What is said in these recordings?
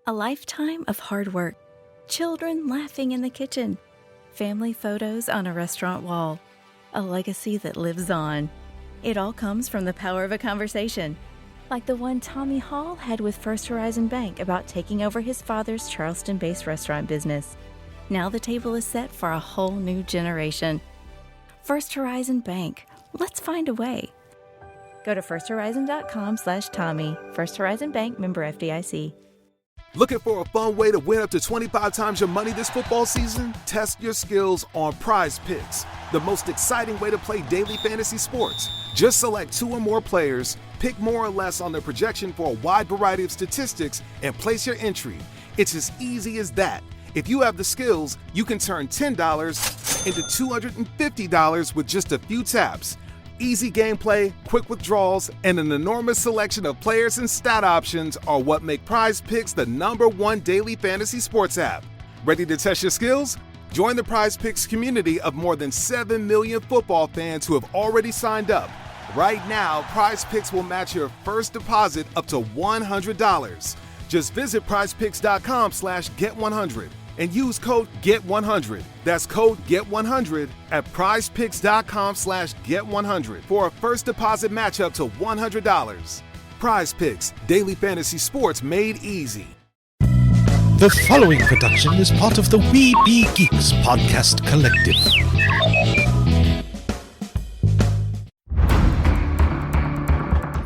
A lifetime of hard work, children laughing in the kitchen, family photos on a restaurant wall, a legacy that lives on. It all comes from the power of a conversation, like the one Tommy Hall had with First Horizon Bank about taking over his father's Charleston-based restaurant business. Now the table is set for a whole new generation. First Horizon Bank. Let's find a way. Go to firsthorizon.com/Tommy. First Horizon Bank, member FDIC. Looking for a fun way to win up to 25 times your money this football season? Test your skills on Prize Picks, the most exciting way to play daily fantasy sports. Just select 2 or more players, pick more or less on their projection for a wide variety of statistics, and place your entry. It's as easy as that. If you have the skills, you can turn $10 into $250 with just a few taps. Easy gameplay, quick withdrawals, and an enormous selection of players and stat options are what make Prize Picks the #1 daily fantasy sports app. Ready to test your skills? Join the Prize Picks community of more than 7 million football fans who have already signed up. Right now, Prize Picks will match your first deposit up to $100. Just visit prizepicks.com/get100 and use code GET100. That's code GET100 at prizepicks.com/get100 for a first deposit match up to $100. Prize Picks, daily fantasy sports made easy. The following production is part of the We Be Geeks podcast collective.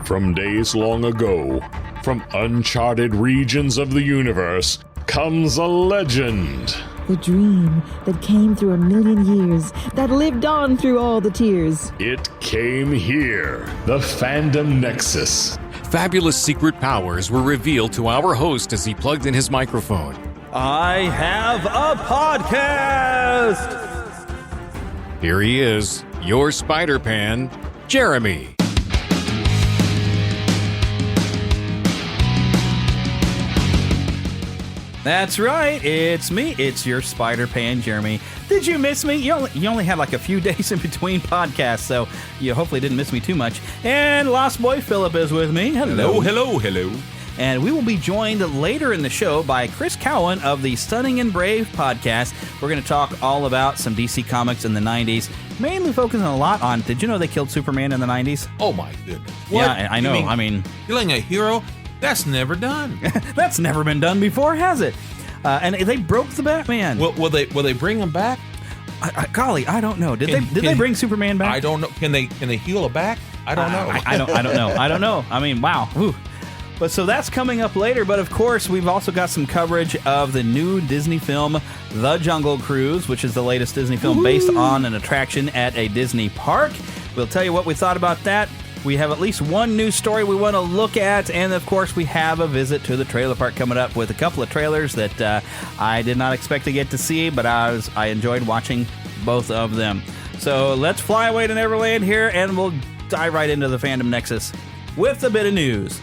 From days long ago, from uncharted regions of the universe, comes a legend. The dream that came through a million years, that lived on through all the tears. It came here, the Fandom Nexus. Fabulous secret powers were revealed to our host as he plugged in his microphone. I have a podcast! Here he is, your Spider-Pan, Jeremy. That's right, it's me. It's your Spider-Pan, Jeremy. Did you miss me? You only had like a few days in between podcasts, so you hopefully didn't miss me too much. And Lost Boy Philip is with me. Hello. Hello. And we will be joined later in the show by Chris Cowan of the Stunning and Brave podcast. We're going to talk all about some DC comics in the 90s, mainly focusing a lot on, did you know they killed Superman in the 90s? Oh my goodness. What? Yeah, I know. I mean, killing a hero? That's never done. That's never been done before, has it? And they broke the Batman. Will they bring him back? Golly, I don't know. Did they bring Superman back? I don't know. Can they heal a back? I don't know. I don't know. I mean, wow. Ooh. But so that's coming up later. But of course, we've also got some coverage of the new Disney film, The Jungle Cruise, which is the latest Disney film based on an attraction at a Disney park. We'll tell you what we thought about that. We have at least one news story we want to look at, and of course we have a visit to the trailer park coming up with a couple of trailers that I did not expect to get to see, but I enjoyed watching both of them. So let's fly away to Neverland here, and we'll dive right into the Fandom Nexus with a bit of news.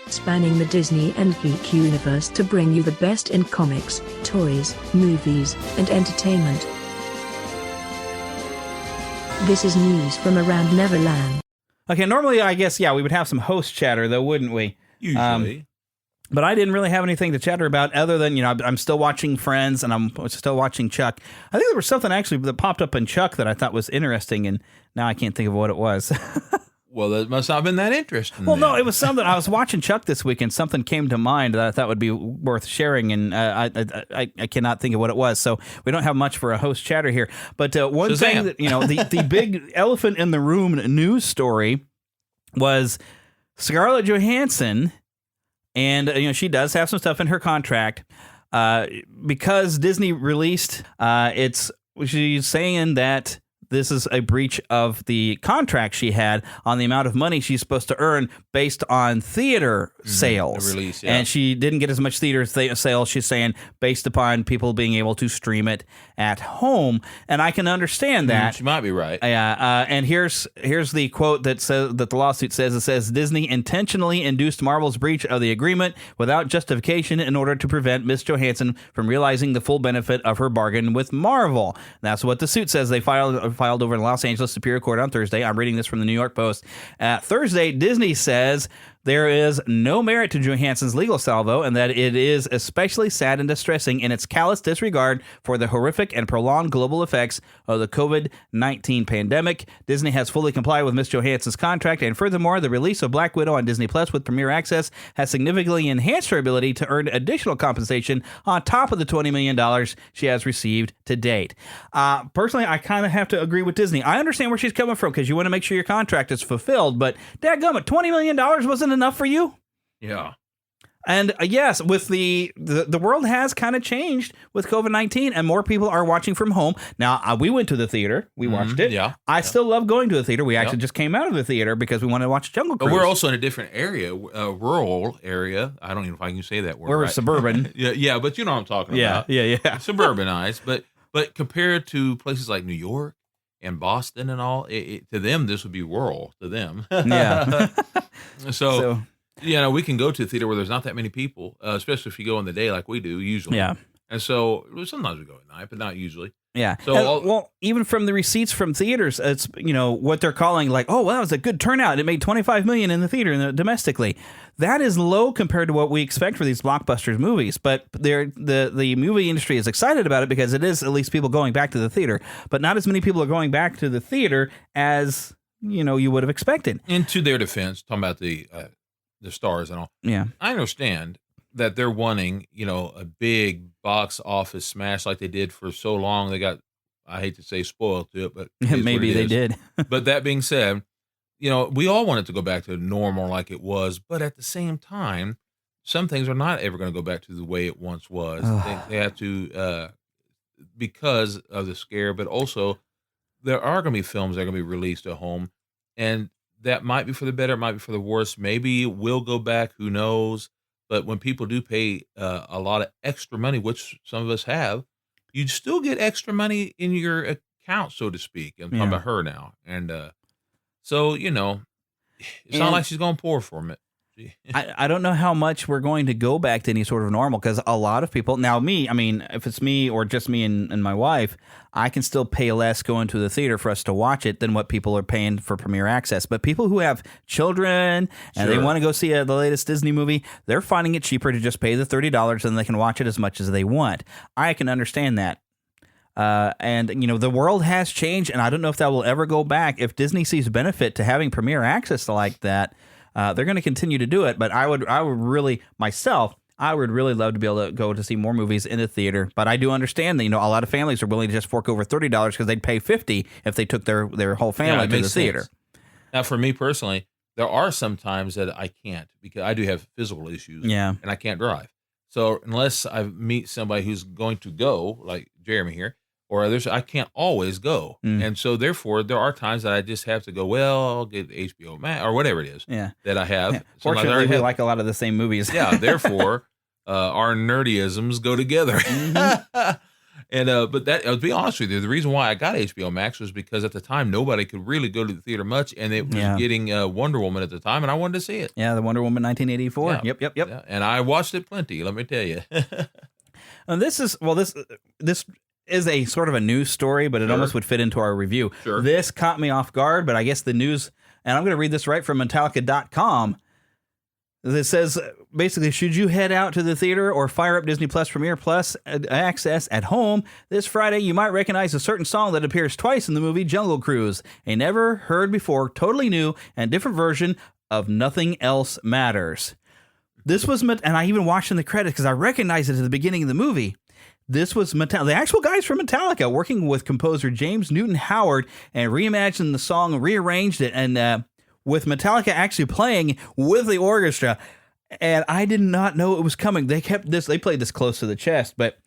Spanning the Disney and geek universe to bring you the best in comics, toys, movies, and entertainment. This is news from around Neverland. Okay, normally I guess, we would have some host chatter, though, wouldn't we? Usually. But I didn't really have anything to chatter about other than, I'm still watching Friends and I'm still watching Chuck. I think there was something actually that popped up in Chuck that I thought was interesting, and now I can't think of what it was. Well, that must not have been that interesting. Well, no, it was something. I was watching Chuck this week, and something came to mind that I thought would be worth sharing, and I cannot think of what it was. So we don't have much for a host chatter here. But one thing that, the big elephant in the room news story was Scarlett Johansson, and she does have some stuff in her contract because Disney released. She's saying that this is a breach of the contract she had on the amount of money she's supposed to earn based on theater sales. The release, yeah. And she didn't get as much theater sales, she's saying, based upon people being able to stream it at home. And I can understand that. She might be right. And here's the quote that says that the lawsuit says. It says, Disney intentionally induced Marvel's breach of the agreement without justification in order to prevent Miss Johansson from realizing the full benefit of her bargain with Marvel. That's what the suit says. They filed over in Los Angeles Superior Court on Thursday. I'm reading this from the New York Post. Thursday, Disney says there is no merit to Johansson's legal salvo and that it is especially sad and distressing in its callous disregard for the horrific and prolonged global effects of the COVID-19 pandemic. Disney has fully complied with Ms. Johansson's contract, and furthermore, the release of Black Widow on Disney Plus with Premier Access has significantly enhanced her ability to earn additional compensation on top of the $20 million she has received to date. Personally, I kind of have to agree with Disney. I understand where she's coming from because you want to make sure your contract is fulfilled, but dadgummit, $20 million wasn't enough for you? Yeah. And yes, with the world has kind of changed with COVID-19 and more people are watching from home. Now, we went to the theater. We watched it. Yeah. I still love going to the theater. We actually just came out of the theater because we wanted to watch Jungle Cruise. But we're also in a different area, a rural area. I don't even know if I can say that word. We're right. Suburban. yeah, but you know what I'm talking about. Yeah. Suburbanized. But compared to places like New York and Boston and all, to them, this would be rural to them. Yeah. So, we can go to a theater where there's not that many people, especially if you go in the day like we do usually. Yeah. And so sometimes we go at night, but not usually. Yeah. So even from the receipts from theaters, it's what they're calling like, oh, well, that was a good turnout. It made $25 million in the theater domestically. That is low compared to what we expect for these blockbusters movies. But the movie industry is excited about it because it is at least people going back to the theater. But not as many people are going back to the theater as you would have expected. And to their defense, talking about the stars and all. Yeah. I understand that they're wanting, a big box office smash like they did for so long. They got, I hate to say spoiled to it, but maybe they did. But that being said, we all want it to go back to normal like it was. But at the same time, some things are not ever going to go back to the way it once was. They have to, because of the scare, but also there are going to be films that are going to be released at home. And that might be for the better, it might be for the worse. Maybe we'll go back, who knows? But when people do pay a lot of extra money, which some of us have, you still get extra money in your account, so to speak. I'm talking about her now. And so, it's not like she's going to pour from it. I don't know how much we're going to go back to any sort of normal because a lot of people now if it's me or just me and my wife, I can still pay less going to the theater for us to watch it than what people are paying for Premier Access. But people who have children and they want to go see the latest Disney movie, they're finding it cheaper to just pay the $30 and they can watch it as much as they want. I can understand that. And the world has changed, and I don't know if that will ever go back. If Disney sees benefit to having Premier Access like that, they're going to continue to do it. But I would really love to be able to go to see more movies in the theater. But I do understand that a lot of families are willing to just fork over $30 because they'd pay $50 if they took their whole family to the theater. Now, for me personally, there are some times that I can't because I do have physical issues. Yeah, and I can't drive. So unless I meet somebody who's going to go, like Jeremy here, or others, I can't always go. And so therefore, there are times that I just have to go, well, I'll get HBO Max or whatever it is that I have. Yeah. Fortunately, we like a lot of the same movies. Therefore, our nerdyisms go together. And but that, I'll be honest with you, the reason why I got HBO Max was because at the time, nobody could really go to the theater much, and it was getting Wonder Woman at the time, and I wanted to see it. Yeah, the Wonder Woman 1984. Yep. Yeah. And I watched it plenty, let me tell you. And this is a sort of a news story, but it almost would fit into our review. Sure. This caught me off guard, but I guess the news, and I'm going to read this right from Metallica.com. It says, basically, should you head out to the theater or fire up Disney Plus Premier Plus Access at home this Friday, you might recognize a certain song that appears twice in the movie Jungle Cruise, a never heard before, totally new and different version of Nothing Else Matters. This was, and I even watched in the credits because I recognized it at the beginning of the movie. This was the actual guys from Metallica working with composer James Newton Howard and reimagined the song, rearranged it, and with Metallica actually playing with the orchestra. And I did not know it was coming. They played this close to the chest, but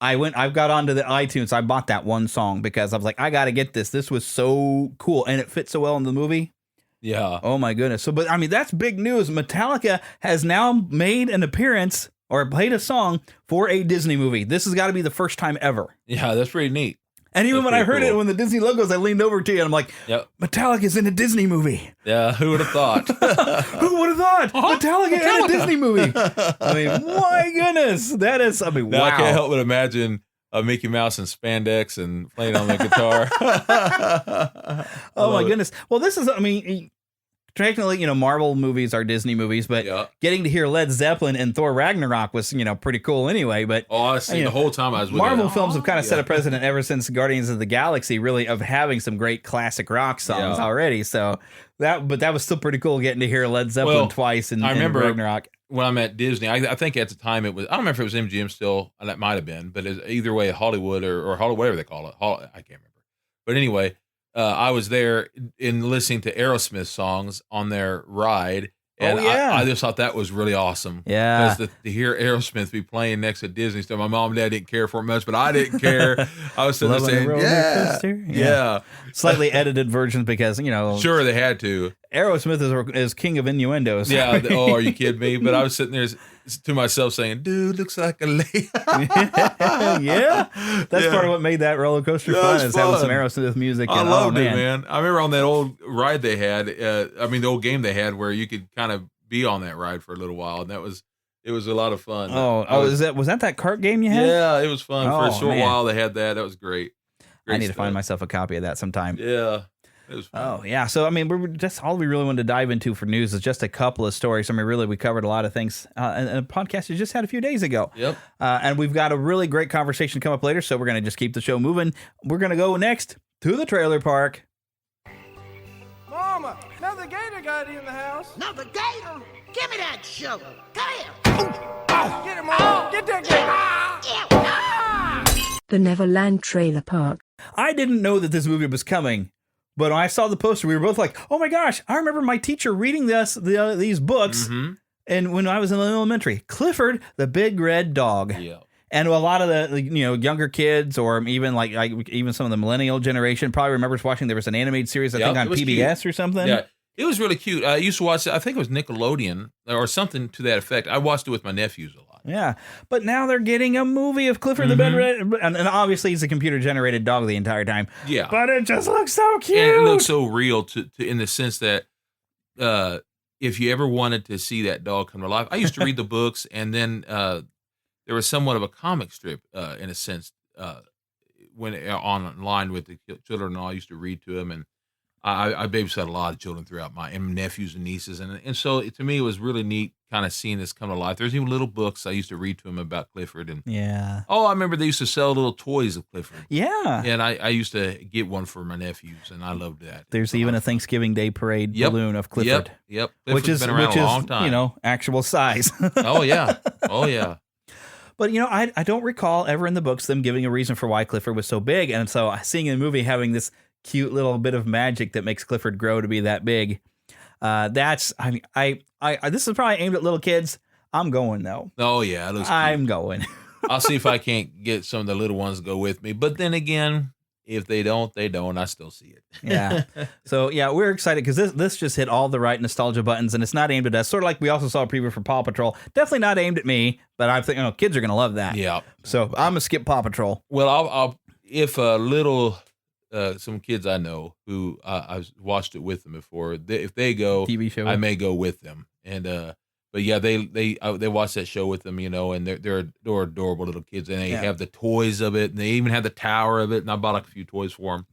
I've got onto the iTunes. I bought that one song because I was like, I got to get this. This was so cool. And it fits so well in the movie. Yeah. Oh my goodness. So, but I mean, that's big news. Metallica has now made an appearance or played a song for a Disney movie. This has got to be the first time ever. Yeah, that's pretty neat. And even That's when I pretty heard cool. it, when the Disney logos, I leaned over to you and I'm like, Yep. Metallica's in a Disney movie. Yeah, who would have thought? Who would have thought? Metallica in a Disney movie. I mean, my goodness. That is, Now wow. I can't help but imagine Mickey Mouse in spandex and playing on the guitar. Oh my goodness. Well, this is, I mean, technically, Marvel movies are Disney movies, but getting to hear Led Zeppelin and Thor Ragnarok was, pretty cool anyway. But The whole time I was with Marvel it. films have kind of set a precedent ever since Guardians of the Galaxy, really, of having some great classic rock songs already. So that was still pretty cool getting to hear Led Zeppelin twice in Ragnarok. When I'm at Disney, I think at the time it was, I don't remember if it was MGM still, and that might have been, but either way, Hollywood or Hollywood, whatever they call it. I can't remember. But anyway, I was there in listening to Aerosmith songs on their ride. And I just thought that was really awesome. Yeah. Because to hear Aerosmith be playing next to Disney stuff, my mom and dad didn't care for it much, but I didn't care. I was sitting there saying, yeah. Slightly edited versions because, Sure, they had to. Aerosmith is king of innuendos. Yeah. Are you kidding me? But I was sitting there to myself saying, dude, looks like a lady. Yeah. That's part of what made that roller coaster fun, is having some Aerosmith music. I loved it, man. I remember on that old ride they had, the old game they had where you could kind of be on that ride for a little while. And it was a lot of fun. Was that cart game you had? Yeah, it was fun. For a short while they had that. That was great. I need to find myself a copy of that sometime. Yeah. It was fun. Oh, yeah. So, I mean, that's all we really wanted to dive into for news is just a couple of stories. I mean, really, we covered a lot of things. And a podcast you just had a few days ago. Yep. And we've got a really great conversation come up later, so we're going to just keep the show moving. We're going to go next to the trailer park. Mama, another gator got in the house. Another gator? Give me that shovel. Come here. Get him, Mom. Get that gator. The Neverland trailer park. I didn't know that this movie was coming, but when I saw the poster, we were both like, oh my gosh, I remember my teacher reading these books. Mm-hmm. And when I was in elementary, Clifford, the Big Red Dog. Yeah. And a lot of the younger kids, or even like even some of the millennial generation, probably remembers watching. There was an animated series, I think, on PBS or something. Yeah, it was really cute. I used to watch it. I think it was Nickelodeon or something to that effect. I watched it with my nephews a lot. Yeah, but now they're getting a movie of Clifford the Big Red, and obviously he's a computer-generated dog the entire time. Yeah, but it just looks so cute. And it looks so real to in the sense that if you ever wanted to see that dog come to life, I used to read the books, and then there was somewhat of a comic strip in a sense when online with the children. And I used to read to them, and I babysat a lot of children throughout and nephews and nieces, and so to me it was really neat kind of seeing this come to life. There's even little books I used to read to them about Clifford, and I remember they used to sell little toys of Clifford. Yeah, and I used to get one for my nephews, and I loved that. There's even a Thanksgiving Day parade balloon of Clifford. Yep. Clifford's been around a long time. Actual size. Oh yeah. But, I don't recall ever in the books them giving a reason for why Clifford was so big. And so seeing in the movie having this cute little bit of magic that makes Clifford grow to be that big, this is probably aimed at little kids. I'm going, though. Oh, yeah. It looks cute. I'm going. I'll see if I can't get some of the little ones to go with me. But then again, if they don't, they don't. I still see it. Yeah. So, we're excited because this just hit all the right nostalgia buttons, and it's not aimed at us. Sort of like we also saw a preview for Paw Patrol. Definitely not aimed at me, but I'm thinking, kids are going to love that. Yeah. So I'm going to skip Paw Patrol. Well, I'll if a little, some kids I know who I've watched it with them before, if they go, TV show, I may go with them. And, but yeah, they watch that show with them, and they're adorable little kids, and they have the toys of it, and they even have the tower of it, and I bought a few toys for them,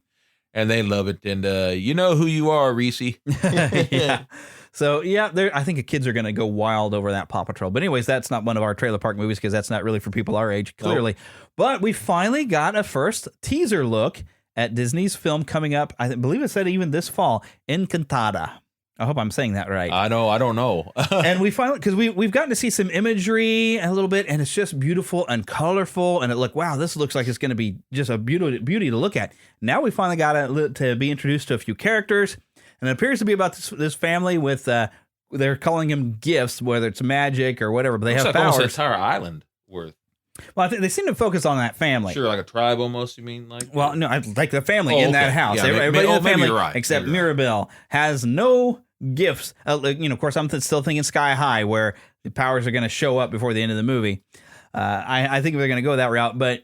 and they love it. And you know who you are, Reese. Yeah. So I think the kids are going to go wild over that Paw Patrol. But anyways, that's not one of our trailer park movies because that's not really for people our age, clearly. Nope. But we finally got a first teaser look at Disney's film coming up. I believe it said even this fall, Encantada. I hope I'm saying that right. I don't know. And we finally, because we've gotten to see some imagery a little bit, and it's just beautiful and colorful. And wow, this looks like it's going to be just a beauty to look at. Now we finally got to be introduced to a few characters, and it appears to be about this family with they're calling him gifts, whether it's magic or whatever, but they Looks have like almost an powers. entire island worth. Well, I think they seem to focus on that family. Sure, like a tribe almost, you mean? Like, well, no, like the family in that house. Yeah, Everybody in the maybe family, you're right. except Mirabelle, has no gifts. Of course, I'm still thinking Sky High, where the powers are going to show up before the end of the movie. I think they're going to go that route, but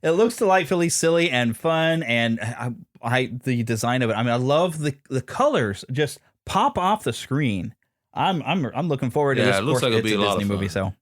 it looks delightfully silly and fun, and the design of it. I mean, I love the colors just pop off the screen. I'm looking forward to this. It looks like it'll be a lot Disney of fun. movie. So,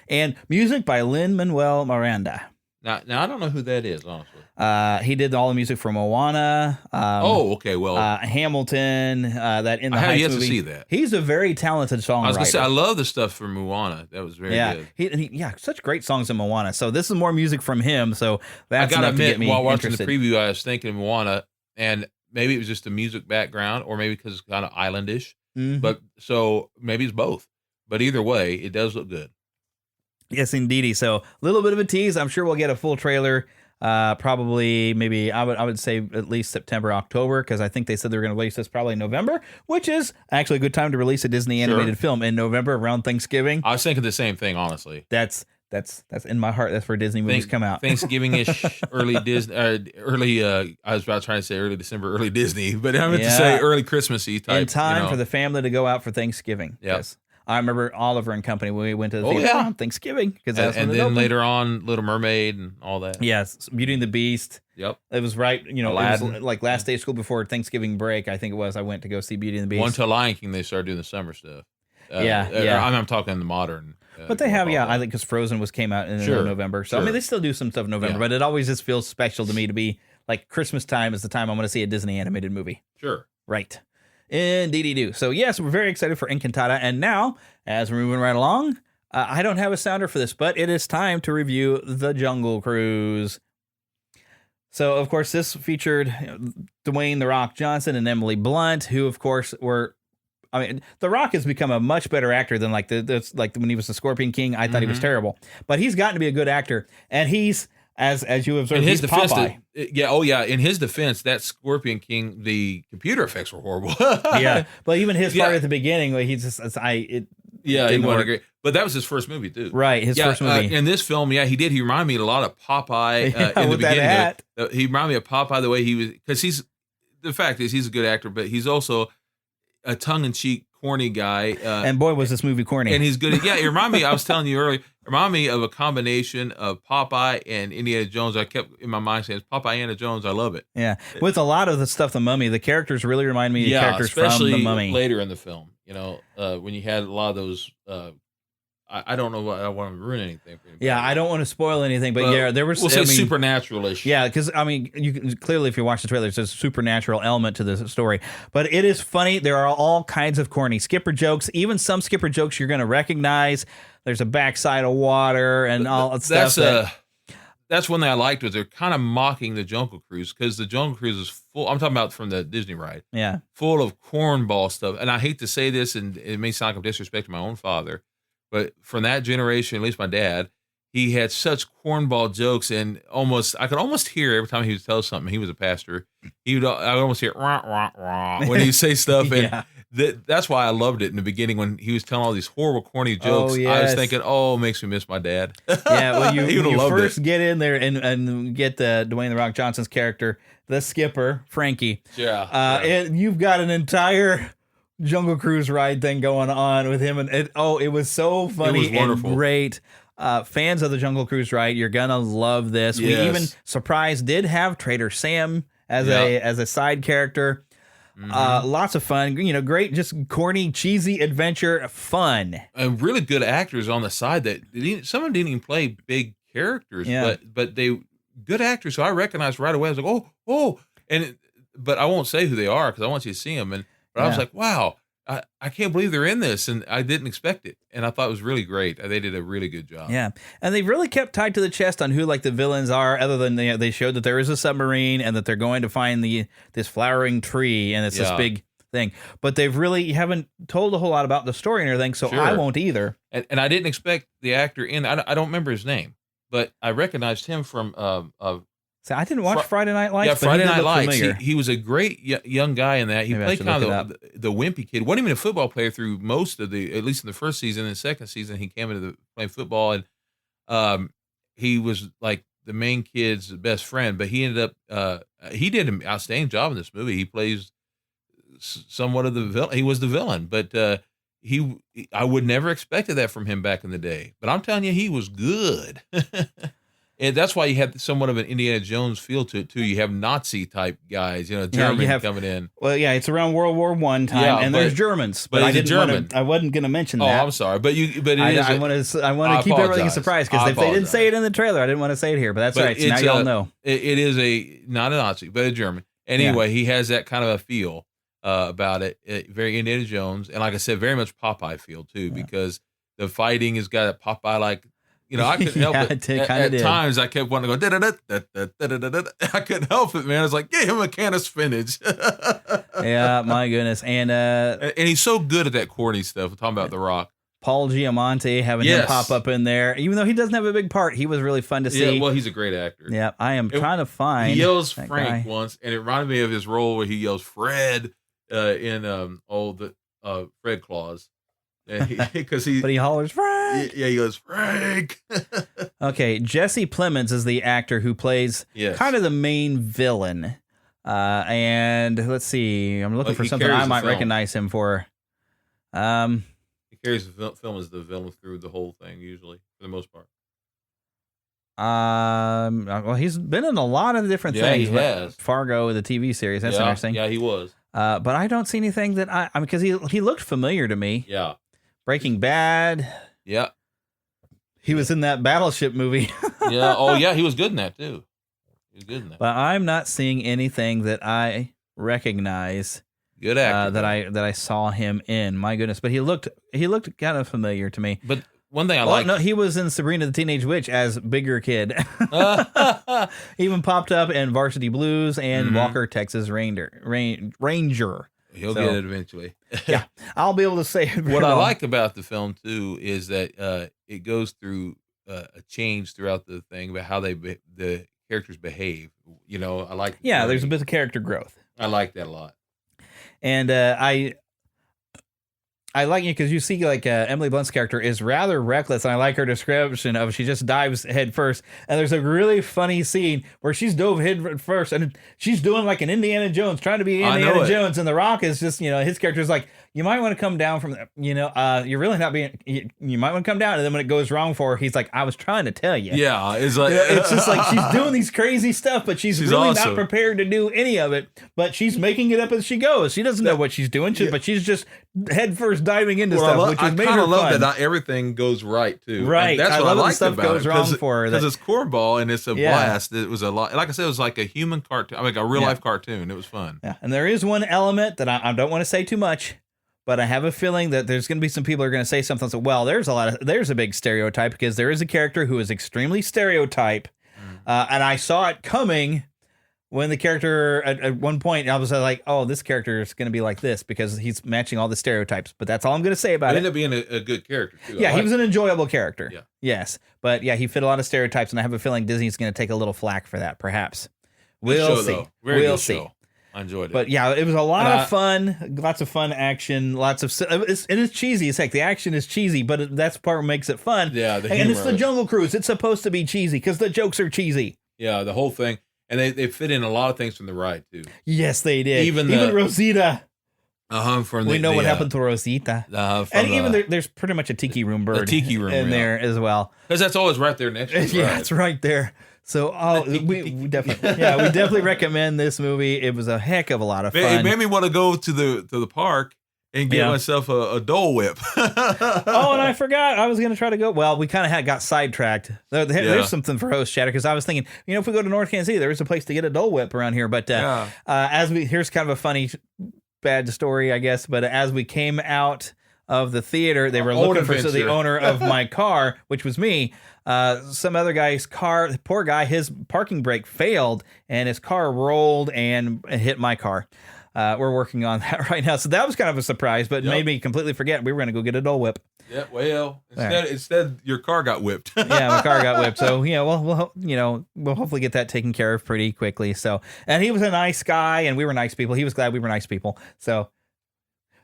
and music by Lin-Manuel Miranda. Now I don't know who that is, honestly. He did all the music for Moana. Okay. Well, Hamilton. That in the I have Heights yet movie. to see that. He's a very talented songwriter. I was gonna say I love the stuff from Moana. That was very good. He such great songs in Moana. So this is more music from him. So that's I gotta enough to admit, get me while watching interested. the preview, I was thinking of Moana, and maybe it was just the music background, or maybe because it's kind of islandish. Mhm. But so maybe it's both. But either way, it does look good. Yes, indeedy. So a little bit of a tease. I'm sure we'll get a full trailer. Probably, maybe I would say at least September, October, because I think they said they were going to release this probably in November, which is actually a good time to release a Disney animated film in November around Thanksgiving. I was thinking the same thing, honestly. That's in my heart. That's where Disney movies come out. Thanksgiving-ish, early Disney, I was about trying to say early December, early Disney, but I meant to say early Christmassy type. In time for the family to go out for Thanksgiving. Yep. Yes. I remember Oliver and Company when we went to the theater on Thanksgiving. And then later on, Little Mermaid and all that. Yes, Beauty and the Beast. Yep. It was right, it Aladdin. was like last day of school before Thanksgiving break, I think it was. I went to go see Beauty and the Beast. One to Lion King, they started doing the summer stuff. Yeah. I'm talking the modern. But they have, I think because Frozen came out in November. So, I mean, they still do some stuff in November, but it always just feels special to me to be like Christmas time is the time I'm going to see a Disney animated movie. Sure. Right. Indeedy do. So, yes, we're very excited for Encantada. And now, as we're moving right along, I don't have a sounder for this, but it is time to review The Jungle Cruise. So, of course, this featured Dwayne "The Rock" Johnson and Emily Blunt, who, of course, were... I mean, The Rock has become a much better actor than like when he was the Scorpion King. I thought he was terrible, but he's gotten to be a good actor, and he's as you observed, he's Popeye. In his defense, that Scorpion King, the computer effects were horrible. Yeah, but even his part at the beginning, where he's just he wasn't great. But that was his first movie too, right? His first movie. In this film, he did. He reminded me a lot of Popeye in the beginning. He reminded me of Popeye the way he was, because the fact is he's a good actor, but he's also a tongue-in-cheek, corny guy. And boy, was this movie corny. And he's good. It reminded me, I was telling you earlier, reminded me of a combination of Popeye and Indiana Jones. I kept in my mind saying, Popeye, Indiana Jones, I love it. Yeah. With a lot of the stuff, The Mummy, the characters really remind me of characters from The Mummy. Later in the film, when you had a lot of those... I don't know what I want to ruin anything for you. Yeah, I don't want to spoil anything, but there was supernatural-ish. Yeah, because you can clearly, if you watch the trailer, there's a supernatural element to this story. But it is funny. There are all kinds of corny Skipper jokes. Even some Skipper jokes you're going to recognize. There's a backside of water and all that stuff. That's one thing I liked was they're kind of mocking the Jungle Cruise, because the Jungle Cruise is full. I'm talking about from the Disney ride. Yeah, full of cornball stuff. And I hate to say this, and it may sound like I'm disrespecting my own father. But from that generation, at least my dad, he had such cornball jokes, and I could almost hear every time he would tell something. He was a pastor. I would almost hear wah, wah, wah, when he'd say stuff. And that's why I loved it in the beginning when he was telling all these horrible, corny jokes. I was thinking, it makes me miss my dad. Yeah, when you first get in there and get Dwayne "The Rock" Johnson's character, the skipper, Frankie. And you've got an entire Jungle Cruise ride thing going on with him, and it was so funny and great. Fans of the Jungle Cruise ride, you're gonna love this. Yes. We even did have Trader Sam as a side character. Lots of fun, great, just corny, cheesy adventure fun, and really good actors on the side that some of them didn't even play big characters, but they good actors. So I recognized right away. I was like, but I won't say who they are because I want you to see them. But I was like, wow, I can't believe they're in this, and I didn't expect it. And I thought it was really great. They did a really good job. Yeah, and they've really kept tight to the chest on who the villains are, other than they showed that there is a submarine and that they're going to find this flowering tree, and it's this big thing. But they've really haven't told a whole lot about the story and everything, so I won't either. And I didn't expect the actor I don't remember his name, but I recognized him from So I didn't watch Friday Night Lights. Yeah, but Friday he did Night look Lights. familiar. He was a great young guy in that. He Maybe I played should kind look of the wimpy kid. Wasn't even a football player through most of at least in the first season. And the second season, he came into playing football, and he was like the main kid's best friend. But he ended up he did an outstanding job in this movie. He plays somewhat of the villain. He was the villain, but I would never expected that from him back in the day. But I'm telling you, he was good. And that's why you have somewhat of an Indiana Jones feel to it too. You have Nazi type guys, German coming in. Well, yeah, it's around World War I time, and there's Germans. But I didn't. I wasn't going to mention that. Oh, I'm sorry, but I want to keep everything a surprise because if they didn't say it in the trailer, I didn't want to say it here. But that's right. So now y'all know. It is not a Nazi, but a German. Anyway, he has that kind of a feel about it. Very Indiana Jones, and like I said, very much Popeye feel too, because the fighting has got a Popeye like. I couldn't help it. At times, I kept wanting to go, da-da-da-da-da-da-da-da-da. I couldn't help it, man. I was like, give him a can of spinach. Yeah, my goodness. And he's so good at that corny stuff. We're talking about The Rock. Paul Giamatti, having him pop up in there. Even though he doesn't have a big part, he was really fun to see. Yeah, well, he's a great actor. Yeah, I am trying to find. He yells Frank once, and it reminded me of his role where he yells Fred in Fred Claus. But he hollers Frank. Yeah, he goes Frank. Okay, Jesse Plemons is the actor who plays kind of the main villain. And let's see, I'm looking for something I might recognize him for. He carries the film as the villain through the whole thing, usually for the most part. Well, he's been in a lot of different things. He has. Fargo, the TV series. That's interesting. Yeah, he was. But I don't see anything that I mean, because he looked familiar to me. Yeah. Breaking Bad. Yeah. He was in that Battleship movie. Yeah. Oh, yeah. He was good in that too. He was good in that. But I'm not seeing anything that I recognize. Good actor. That I saw him in. My goodness. But he looked kind of familiar to me. But one thing I like. No, he was in Sabrina the Teenage Witch as bigger kid. He even popped up in Varsity Blues and Walker, Texas Ranger. He'll get it eventually. Yeah, I'll be able to say it. What I like about the film too is that it goes through a change throughout the thing about how the characters behave. I like. Yeah, there's a bit of character growth. I like that a lot. And I like it because you see like Emily Blunt's character is rather reckless, and I like her description of she just dives head first. And there's a really funny scene where she's dove head first, and she's doing like an Indiana Jones, trying to be Indiana Jones, and The Rock is just his character is like, you might want to come down from you're really not being. You might want to come down, and then when it goes wrong for her, he's like, I was trying to tell you. Yeah, it's like it's just like she's doing these crazy stuff, but she's really not prepared to do any of it. But she's making it up as she goes. She doesn't know what she's doing, but she's just head first diving into stuff, which is made her fun. I love that not everything goes right too. Right, and that's what I like stuff about goes it, wrong for her because it's cornball and it's a blast. It was a lot. Like I said, it was like a human cartoon, a real life cartoon. It was fun. Yeah, and there is one element that I don't want to say too much. But I have a feeling that there's going to be some people who are going to say something. So, well, there's a big stereotype because there is a character who is extremely stereotype. And I saw it coming when the character at one point, I was like, oh, this character is going to be like this because he's matching all the stereotypes. But that's all I'm going to say about it. Ended up being a good character, too. Yeah, he was an enjoyable character. Yeah. Yes. But yeah, he fit a lot of stereotypes. And I have a feeling Disney's going to take a little flack for that, perhaps. We'll see. We'll see. I enjoyed it. But yeah, it was a lot of fun, lots of fun action, lots of it's cheesy as heck. The action is cheesy, but that's part what makes it fun. Yeah, and it's the Jungle Cruise. It's supposed to be cheesy because the jokes are cheesy. Yeah, the whole thing, and they fit in a lot of things from the ride too. Yes, they did. Even Rosita. We know what happened to Rosita. And even there's pretty much a tiki room bird. In there as well, because that's always right there next to the ride. It's right there. So we definitely recommend this movie. It was a heck of a lot of fun. It made me want to go to the park and get myself a Dole Whip. Oh, and I forgot I was going to try to go. Well, we kind of got sidetracked. There's something for host chatter because I was thinking, if we go to North Kansas City, there is a place to get a Dole Whip around here. But here's kind of a funny bad story, I guess. But as we came out of the theater, they were looking for the owner of my car, which was me. Some other guy's car, poor guy, his parking brake failed and his car rolled and hit my car. we're working on that right now. So that was kind of a surprise, but made me completely forget we were going to go get a Dole Whip. Yeah, well, instead your car got whipped. Yeah, my car got whipped. So we'll hopefully get that taken care of pretty quickly. So, and he was a nice guy, and we were nice people. He was glad we were nice people. So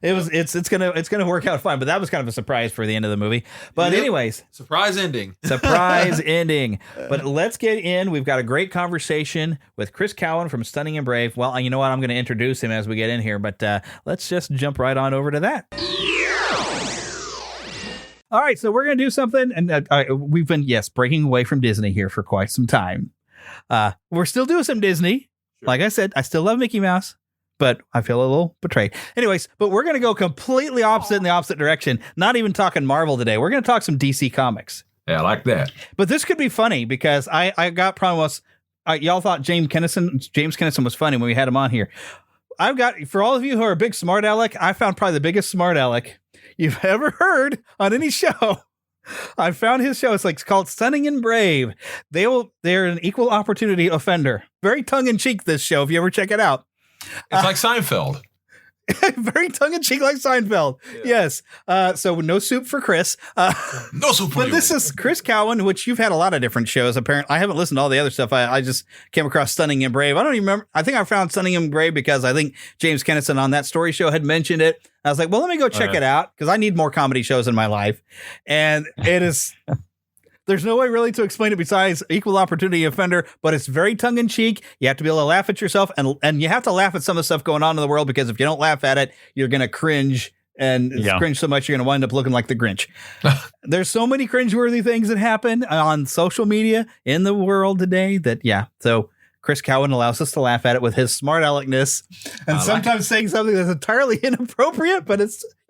it's gonna work out fine. But that was kind of a surprise for the end of the movie. But anyways, surprise ending. Surprise ending. But let's get in. We've got a great conversation with Chris Cowan from Stunning and Brave. Well, you know what? I'm going to introduce him as we get in here. But let's just jump right on over to that. All right, so we're going to do something, and we've been, breaking away from Disney here for quite some time. We're still doing some Disney. Sure. Like I said, I still love Mickey Mouse, but I feel a little betrayed. Anyways, but we're going to go completely opposite in the opposite direction. Not even talking Marvel today. We're going to talk some DC Comics. Yeah, I like that. But this could be funny because I got promised. Y'all thought James Kennison was funny when we had him on here. I've got, for all of you who are a big smart aleck, I found probably the biggest smart aleck you've ever heard on any show. I found his show. It's called Stunning and Brave. They're an equal opportunity offender. Very tongue in cheek, this show, if you ever check it out. It's like Seinfeld. Very tongue in cheek, like Seinfeld. Yeah. Yes. So no soup for Chris. No soup for you. But this is Chris Cowan, which you've had a lot of different shows. Apparently, I haven't listened to all the other stuff. I just came across Stunning and Brave. I don't even remember. I think I found Stunning and Brave because I think James Kennison on that story show had mentioned it. I was like, well, let me go check it out because I need more comedy shows in my life. And it is. There's no way really to explain it besides equal opportunity offender, but it's very tongue in cheek. You have to be able to laugh at yourself and you have to laugh at some of the stuff going on in the world because if you don't laugh at it, you're going to cringe and cringe so much you're going to wind up looking like the Grinch. There's so many cringeworthy things that happen on social media in the world today that, so Chris Cowan allows us to laugh at it with his smart aleckness and sometimes saying something that's entirely inappropriate, but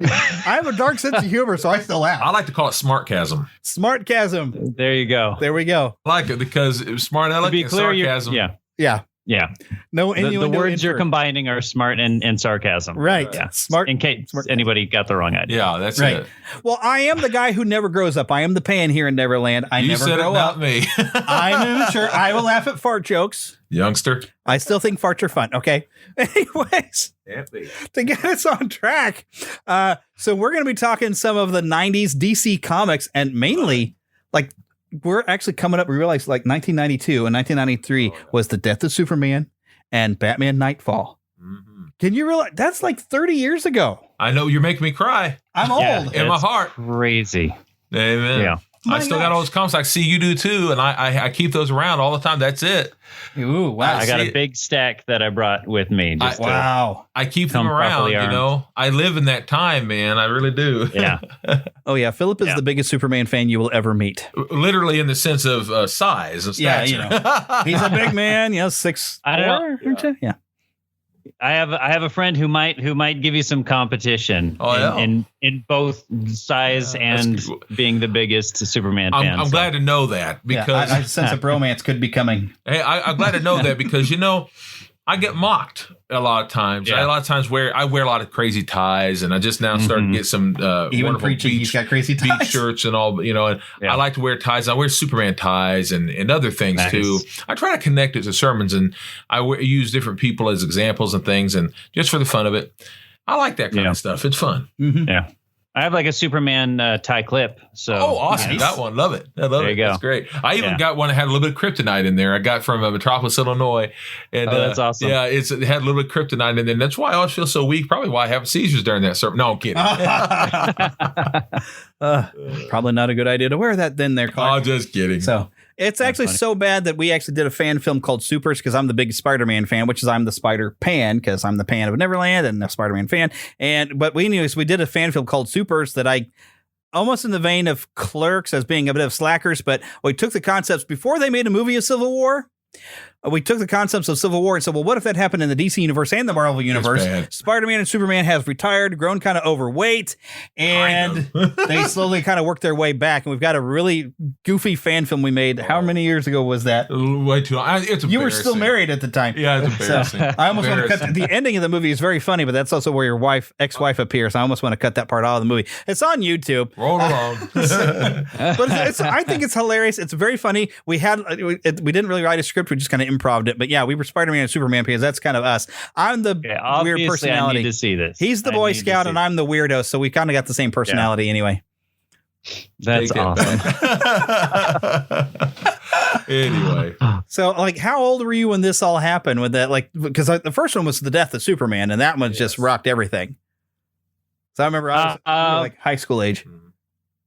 I have a dark sense of humor, so I still laugh. I like to call it smartcasm. Smartcasm. There you go. There we go. I like it because it was smart aleck and sarcasm. Yeah. No, the words you're combining are smart and sarcasm. Right. Yeah. Smart. In case anybody got the wrong idea. Yeah, that's right. it. Well, I am the guy who never grows up. I am the pan here in Neverland. I never grow up. Not me. I'm immature. I will laugh at fart jokes. Youngster. I still think farts are fun. Okay. Anyways, to get us on track. So we're going to be talking some of the 90s DC comics and mainly we're actually coming up. We realized 1992 and 1993 was the death of Superman and Batman Nightfall. Mm-hmm. Can you realize that's 30 years ago? I know you're making me cry. I'm old in my heart. Crazy. Amen. Yeah. I still got all those comics. I see you do too, and I keep those around all the time. That's it. Ooh, wow! I got a big stack that I brought with me. I keep them around. You know, I live in that time, man. I really do. Yeah. Oh yeah, Philip is the biggest Superman fan you will ever meet. Literally in the sense of size and stature. Yeah, he's a big man. 6'4". I don't know. Yeah. I have a friend who might give you some competition in both size and being the biggest Superman fan. I'm glad to know that because I sense a bromance could be coming. Hey, I'm glad to know that because I get mocked a lot of times. Yeah. I a lot of times I wear a lot of crazy ties, and I just now started to get some even preaching. He's got crazy ties. Beach shirts and all. And I like to wear ties. I wear Superman ties and other things too. I try to connect it to sermons, and I use different people as examples and things, and just for the fun of it. I like that kind of stuff. It's fun. Mm-hmm. Yeah. I have a Superman tie clip. So awesome! Nice. Got one. Love it. I love it. There you go. That's great. I even got one that had a little bit of kryptonite in there. I got from Metropolis, Illinois, and that's awesome. Yeah, it had a little bit of kryptonite in there. And that's why I always feel so weak. Probably why I have seizures during that sermon. No, I'm kidding. Probably not a good idea to wear that then. There, Clark. Oh, just kidding. So. It's actually so bad that we actually did a fan film called Supers because I'm the big Spider-Man fan, which is I'm the Spider-Pan because I'm the pan of Neverland and the Spider-Man fan. But we did a fan film called Supers that I almost in the vein of Clerks as being a bit of slackers, but we took the concepts before they made a movie of Civil War. We took the concepts of Civil War and said, well, what if that happened in the DC universe and the Marvel universe? Spider-Man and Superman have retired, grown kind of overweight, and they slowly kind of worked their way back. And we've got a really goofy fan film we made. How many years ago was that? Way too long. It's you were still married at the time. Yeah, it's embarrassing. So I almost want to cut the ending of the movie is very funny, but that's also where your ex-wife appears. I almost want to cut that part out of the movie. It's on YouTube. Roll along. But I think it's hilarious. It's very funny. We didn't really write a script. We just kind of improv'd it. But yeah, we were Spider-Man and Superman because that's kind of us. I'm the weird personality. I need to see this. He's the Boy Scout and I'm the weirdo, so we kind of got the same personality anyway. That's awesome. Anyway, so like, how old were you when this all happened? With that, like, because the first one was the death of Superman, and that one just rocked everything. So I remember I was like high school age.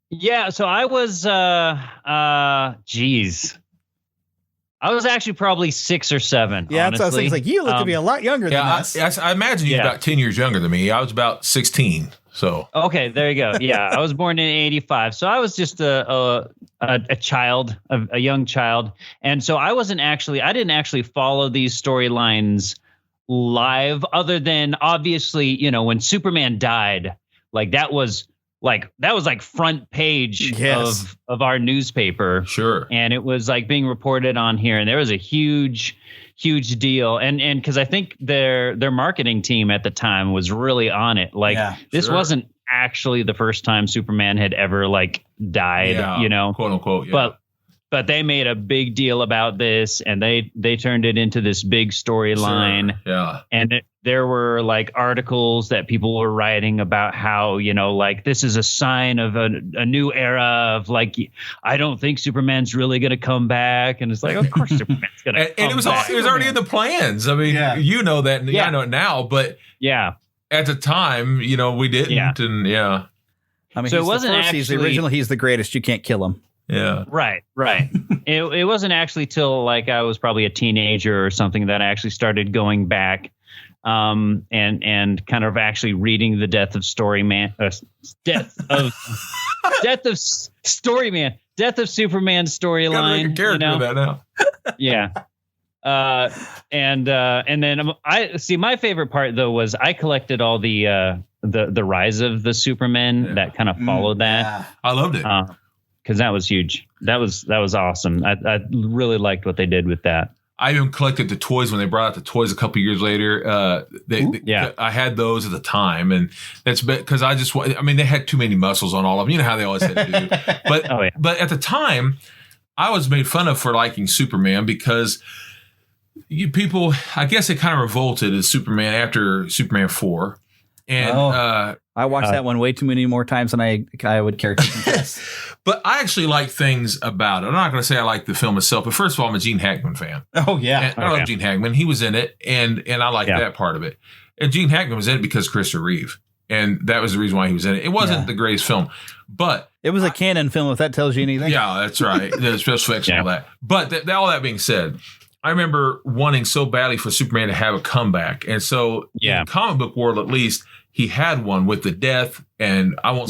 Yeah, so I was, I was actually probably 6 or 7. Yeah, honestly. that's what I was thinking. Like, you look to be a lot younger than us. I imagine you're about 10 years younger than me. I was about 16. So okay, there you go. Yeah, I was born in '85, so I was just a child, a young child, and so I didn't actually follow these storylines live, other than obviously, when Superman died, like that was like front page of our newspaper. Sure. And it was like being reported on here, and there was a huge deal. And because I think their marketing team at the time was really on it. Like this wasn't actually the first time Superman had ever like died, quote unquote. Yeah. But they made a big deal about this, and they turned it into this big storyline. Sure. Yeah. And there were like articles that people were writing about how, like this is a sign of a new era of like, I don't think Superman's really going to come back. And it's like, of course Superman's going to come and it was back. It was already in the plans. I mean, you know that, and I know it now, but at the time, we didn't. Yeah. And I mean, so it wasn't he's the original. He's the greatest. You can't kill him. Yeah. Right. It wasn't actually till like I was probably a teenager or something that I actually started going back and kind of actually reading the death of Superman storyline. Character with that now. Yeah. And then I see, my favorite part though was I collected all the rise of the Supermen that kind of followed that. Yeah. I loved it. Because that was huge. That was awesome. I really liked what they did with that. I even collected the toys when they brought out the toys a couple years later. I had those at the time, and that's because they had too many muscles on all of them. You know how they always had to do. But but at the time, I was made fun of for liking Superman because people, I guess, they kind of revolted as Superman after Superman 4. And I watched that one way too many more times than I would care to confess. But I actually like things about it. I'm not going to say I like the film itself, but first of all, I'm a Gene Hackman fan. Oh, yeah. And I love Gene Hackman. He was in it, and I like that part of it. And Gene Hackman was in it because Christopher Reeve, and that was the reason why he was in it. It wasn't the greatest film, but it was a canon film, if that tells you anything. Yeah, that's right. The special effects and all that. But all that being said, I remember wanting so badly for Superman to have a comeback. And so in the comic book world, at least, he had one with the death, and I won't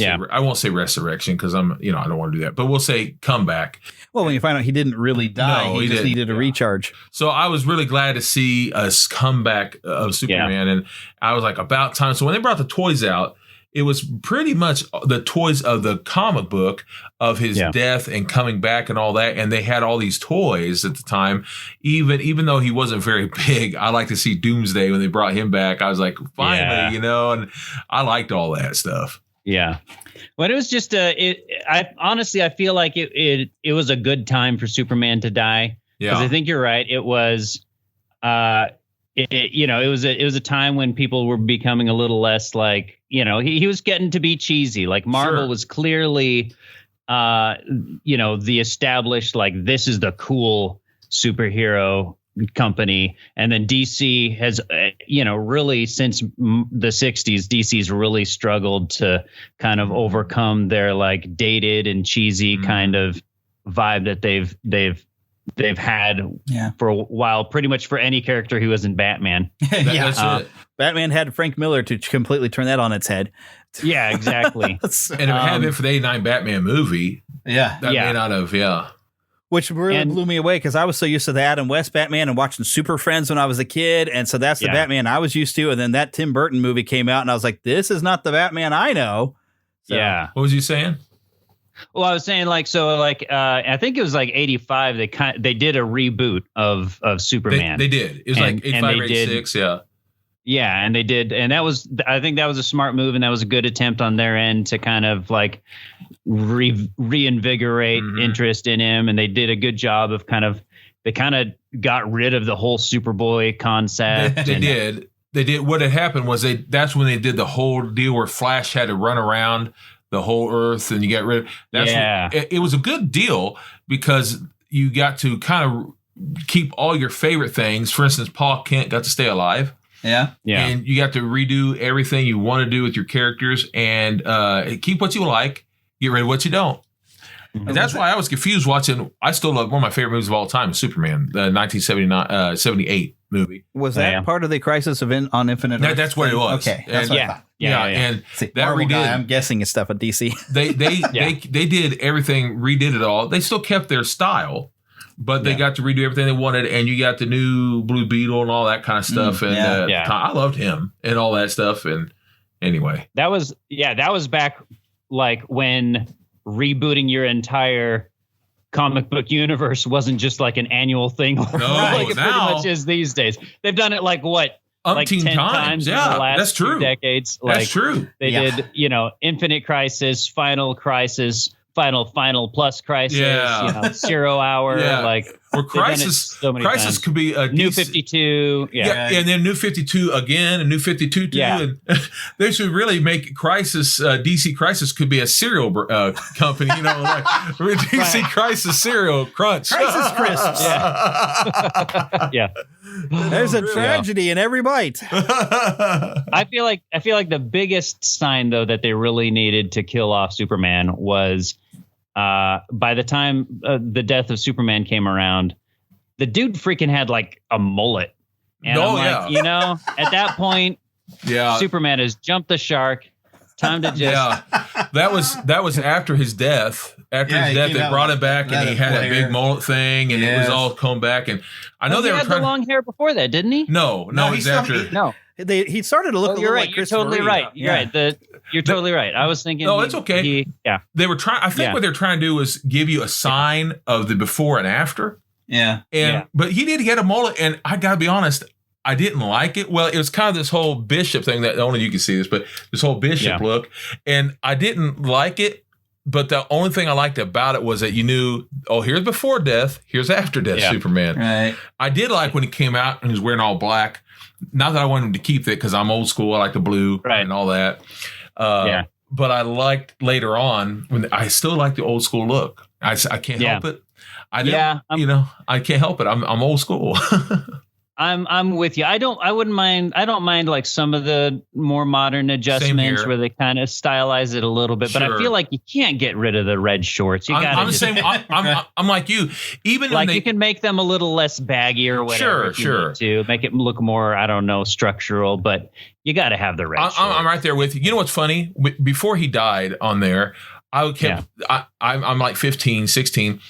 say resurrection because I don't want to do that, but we'll say comeback. Well, when you find out he didn't really die, he just needed a recharge. So I was really glad to see a comeback of Superman, and I was like, about time. So when they brought the toys out, it was pretty much the toys of the comic book of his death and coming back and all that. And they had all these toys at the time. Even though he wasn't very big, I like to see Doomsday when they brought him back. I was like, finally, and I liked all that stuff. Yeah. But it was just I honestly feel like it was a good time for Superman to die. Yeah. Because I think you're right. It was it was a time when people were becoming a little less like, he was getting to be cheesy. Like Marvel was clearly, the established, like, this is the cool superhero company. And then DC has, really since the 60s, DC's really struggled to kind of overcome their like dated and cheesy kind of vibe that they've had for a while, pretty much for any character who isn't Batman. That's it. Batman had Frank Miller to completely turn that on its head. Yeah, exactly. And if it had been for the 89 Batman movie, that may not have, Which really blew me away because I was so used to the Adam West Batman and watching Super Friends when I was a kid. And so that's the Batman I was used to. And then that Tim Burton movie came out and I was like, this is not the Batman I know. So, What was you saying? Well, I was saying I think it was like 85. They did a reboot of Superman. They did. It was like 85 or 86. Yeah, and they did, and I think that was a smart move, and that was a good attempt on their end to kind of like reinvigorate interest in him, and they did a good job of kind of they kind of got rid of the whole Superboy concept. They did. They did. What had happened was that's when they did the whole deal where Flash had to run around the whole Earth, and you got rid of. It was a good deal because you got to kind of keep all your favorite things. For instance, Paul Kent got to stay alive. Yeah. And you got to redo everything you want to do with your characters and keep what you like, get rid of what you don't. And that's why I was confused watching. I still love one of my favorite movies of all time, Superman, the 78 movie. Was that part of the Crisis Event on Infinite Earth? That's what it was. Okay. That's what I thought. Yeah. And See, that Marvel redid. Guy, I'm guessing it's stuff at DC. They did everything, redid it all. They still kept their style, but they got to redo everything they wanted. And you got the new Blue Beetle and all that kind of stuff. I loved him and all that stuff. And anyway, that was back like when rebooting your entire comic book universe wasn't just like an annual thing. Like it pretty much is these days. They've done it like what? Like 10 times in the last that's true. 2 decades. That's true. They did, Infinite Crisis, Final Crisis, Final Plus Crisis, 0 Hour. Or Crisis. So many Crisis times. Could be a New 52. And then New 52 again, and New 52 too. Yeah. And they should really make Crisis. DC Crisis could be a cereal company. Like DC Crisis cereal crunch. Crisis crisps. Yeah. There's a tragedy in every bite. I feel like the biggest sign though that they really needed to kill off Superman was by the time the death of Superman came around, the dude freaking had like a mullet. And at that point, Superman has jumped the shark. Time to just that was after his death. After his death, they brought him back, and he had that big mullet thing, and it was all combed back. And I know they were had the long hair before that, didn't he? No, he's after. No, he started to look. You're right. Like You're totally right. You're right. You're totally right. I was thinking. No, it's okay. They were trying. I think what they're trying to do is give you a sign of the before and after. Yeah. But he did get a mullet, and I gotta be honest, I didn't like it. Well, it was kind of this whole bishop thing that only you can see this, but this whole bishop look, and I didn't like it. But the only thing I liked about it was that you knew, here's before death, here's after death Superman. Right. I did like when he came out and he was wearing all black. Not that I wanted him to keep it because I'm old school. I like the blue and all that. But I liked later on when I still like the old school look. I can't help it. I can't help it. I'm old school. I'm with you. I don't mind like some of the more modern adjustments where they kind of stylize it a little bit, but I feel like you can't get rid of the red shorts. You got. I'm the same. I'm like you. Even like you can make them a little less baggy or whatever. Sure. To make it look more, I don't know, structural, but you got to have the red. I'm right there with you. You know what's funny? Before he died on there, I'm like 15, 16.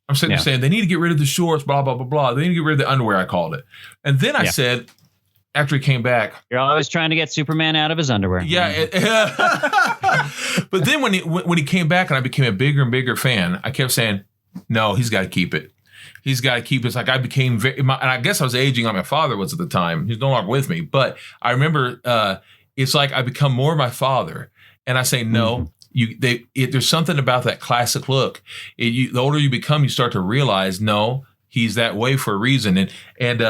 I'm sitting there saying they need to get rid of the shorts, blah, blah, blah, blah. They need to get rid of the underwear, I called it. And then I said, after he came back. You're always trying to get Superman out of his underwear. Yeah. But then when he came back and I became a bigger and bigger fan, I kept saying, no, he's got to keep it. He's got to keep it. It's like I became and I guess I was aging like my father was at the time. He's no longer with me. But I remember it's like I become more my father. And I say, no. There's something about that classic look. The older you become, you start to realize, no, he's that way for a reason. And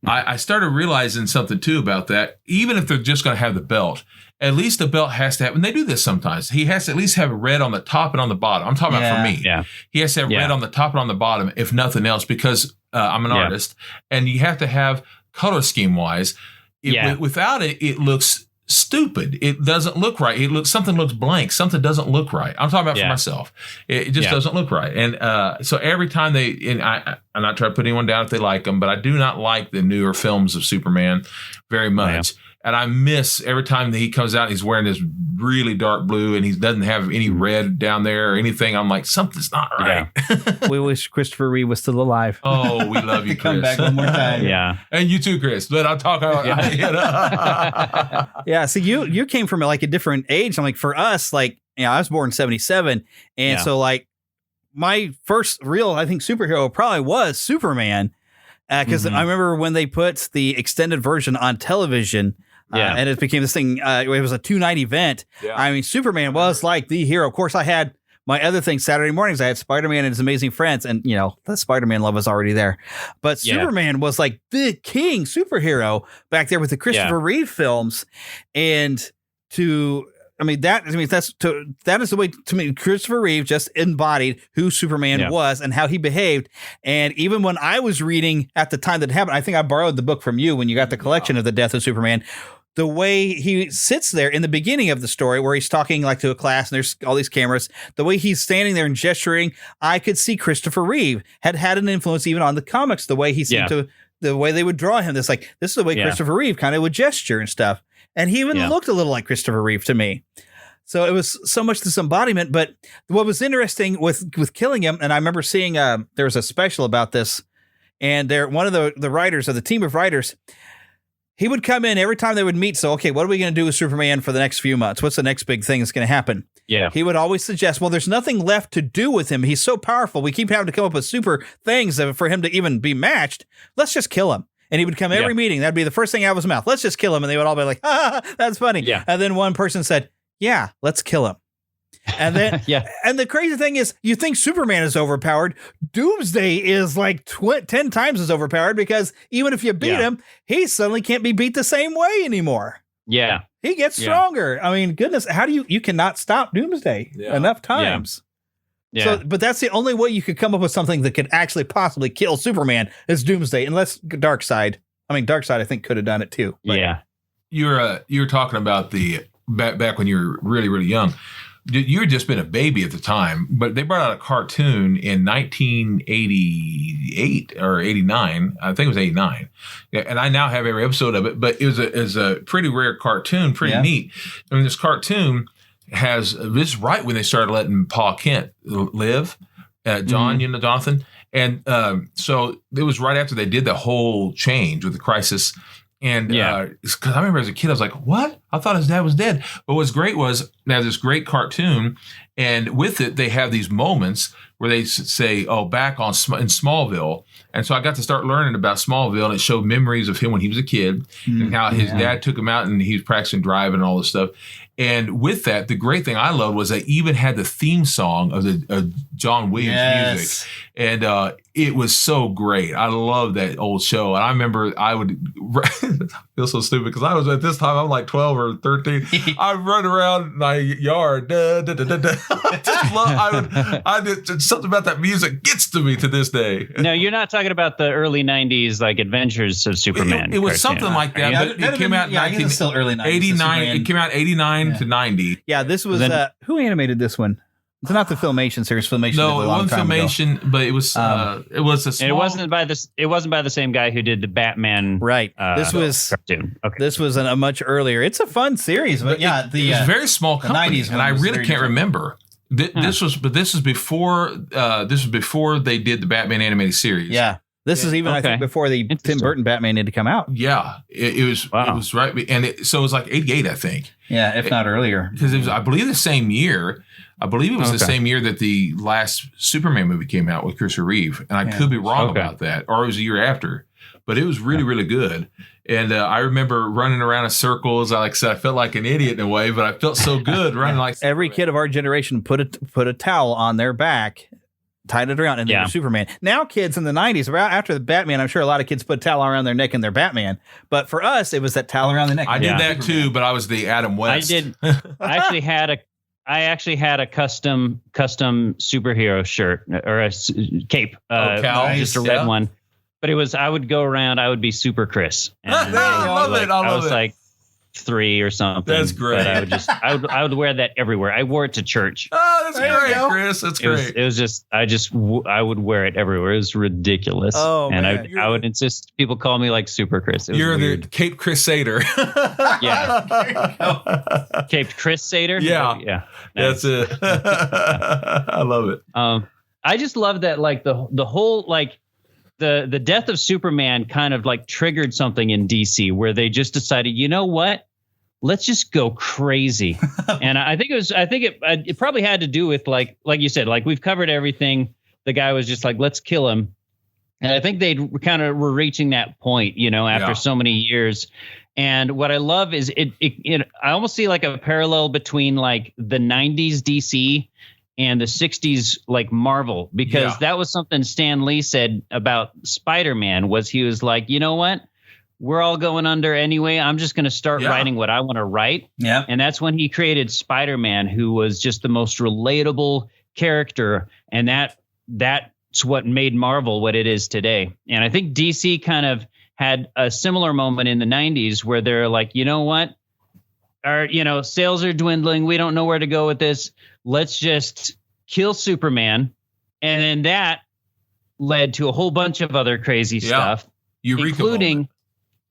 I started realizing something too about that. Even if they're just going to have the belt, at least the belt has to have, and they do this sometimes, he has to at least have red on the top and on the bottom. I'm talking about for me. Yeah. He has to have red on the top and on the bottom, if nothing else, because I'm an artist. And you have to have color scheme wise. Without it, it looks stupid. It doesn't look right. Something looks blank. Something doesn't look right. I'm talking about for myself. It just doesn't look right. And so every time I'm not trying to put anyone down if they like them, but I do not like the newer films of Superman very much. And I miss every time that he comes out and he's wearing this really dark blue and he doesn't have any red down there or anything. I'm like, something's not right. We wish Christopher Reeve was still alive. Oh, we love you, Chris. Come back one more time. Yeah. And you too, Chris. But I'll talk about Yeah. So you came from like a different age. I'm like, for us, like, I was born in 77. And so like my first real, I think, superhero probably was Superman. Because I remember when they put the extended version on television, and it became this thing. It was a 2-night event. Yeah. I mean, Superman was like the hero. Of course, I had my other thing, Saturday mornings, I had Spider-Man and His Amazing Friends, and the Spider-Man love was already there. But Superman was like the king superhero back there with the Christopher Reeve films, and that is the way to me. Christopher Reeve just embodied who Superman was and how he behaved. And even when I was reading at the time that it happened, I think I borrowed the book from you when you got the collection of The Death of Superman. The way he sits there in the beginning of the story where he's talking like to a class and there's all these cameras, the way he's standing there and gesturing, I could see Christopher Reeve had an influence even on the comics, the way he seemed to, the way they would draw him. This is the way Christopher Reeve kind of would gesture and stuff. And he even looked a little like Christopher Reeve to me. So it was so much this embodiment. But what was interesting with killing him, and I remember seeing there was a special about this, and one of the writers of the team of writers, he would come in every time they would meet. So, okay, what are we going to do with Superman for the next few months? What's the next big thing that's going to happen? Yeah. He would always suggest, well, there's nothing left to do with him. He's so powerful. We keep having to come up with super things for him to even be matched. Let's just kill him. And he would come every meeting. That'd be the first thing out of his mouth. Let's just kill him. And they would all be like, that's funny. Yeah. And then one person said, yeah, let's kill him. And then, and the crazy thing is, you think Superman is overpowered. Doomsday is like 10 times as overpowered because even if you beat him, he suddenly can't be beat the same way anymore. Yeah. He gets stronger. I mean, goodness, how do you cannot stop Doomsday enough times. Yeah. So, but that's the only way you could come up with something that could actually possibly kill Superman is Doomsday, unless Darkseid. I mean, Darkseid, I think, could have done it too. But. Yeah. You're talking about the back when you were really, really young. You had just been a baby at the time, but they brought out a cartoon in 1988 or 89. I think it was 89. And I now have every episode of it, but it was a pretty rare cartoon, pretty neat. I mean, this cartoon has this right when they started letting Pa Kent live, John, Jonathan. And so it was right after they did the whole change with the Crisis. And because I remember as a kid, I was like, what? I thought his dad was dead. But what's great was they have this great cartoon. And with it, they have these moments where they say, back in Smallville. And so I got to start learning about Smallville, and it showed memories of him when he was a kid and how his dad took him out and he was practicing driving and all this stuff. And with that, the great thing I loved was they even had the theme song of the John Williams music. And it was so great. I love that old show. And I remember I would feel so stupid because I was at this time, I'm like 12 or 13. I'd run around my yard. I just something about that music gets to me to this day. No, you're not talking about the early 90s, like Adventures of Superman. It was something like that, but it came out in still early 90s. 89. It came out 89 to 90. Yeah, this was who animated this one? It's not the Filmation series. Filmation. No, it wasn't Filmation, but it was a small. It wasn't by the same guy who did the Batman. Right. This was cartoon. Okay. This was a much earlier. It's a fun series, but it was a very small company, and I really can't remember. This was before they did the Batman animated series. Yeah. This is even I think before the Tim Burton Batman had to come out. Yeah, it was right, and so it was like 88, I think. Yeah, if not earlier, because it was I believe the same year. I believe it was the same year that the last Superman movie came out with Christopher Reeve, and I could be wrong about that, or it was a year after. But it was really, really good. And I remember running around in circles. Like I said, I felt like an idiot in a way, but I felt so good running like every kid of our generation put a towel on their back, tied it around, and they were Superman. Now kids in the 90s, after the Batman, I'm sure a lot of kids put a towel around their neck and they're Batman. But for us, it was that towel around the neck. I did that too, but I was the Adam West. I actually had a custom superhero shirt or a cape, just a red one. But it was I would go around. I would be Super Chris. And I love it. I was like 3 or something. That's great. But I would wear that everywhere. I wore it to church. Oh, that's great, Chris. That's great. It was just I would wear it everywhere. It was ridiculous. Oh, and man. I would insist people call me like Super Chris. You're weird. The Cape Crusader. Yeah. Cape Crusader. Yeah. Yeah. Nice. That's it. I love it. I just love that like the whole like the death of Superman kind of like triggered something in DC where they just decided, you know what? Let's just go crazy. And I think it probably had to do with like you said, like we've covered everything. The guy was just like, let's kill him. And I think they kind of were reaching that point, after so many years. And what I love is it I almost see like a parallel between like the 90s DC and the 60s like Marvel, because that was something Stan Lee said about Spider-Man, was he was like, you know what? We're all going under anyway. I'm just going to start writing what I want to write. Yeah. And that's when he created Spider-Man, who was just the most relatable character. And that's what made Marvel what it is today. And I think DC kind of had a similar moment in the 90s where they're like, you know what? Our, sales are dwindling. We don't know where to go with this. Let's just kill Superman. And then that led to a whole bunch of other crazy stuff, including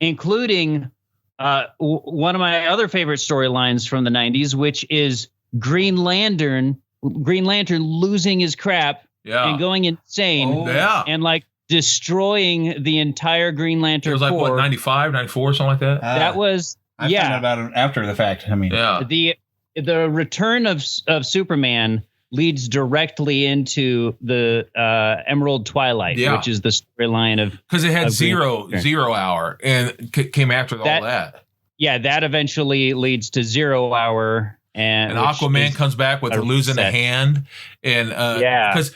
one of my other favorite storylines from the 90s, which is Green Lantern losing his crap and going insane and like destroying the entire Green Lantern. It was like Corps. what, 95, 94, something like that? That was I found out about it after the fact. I mean, the return of Superman leads directly into the Emerald Twilight, which is the storyline of, because it had Zero Hour and came after all that. Yeah, that eventually leads to 0 Hour. And Aquaman comes back with losing a hand. And because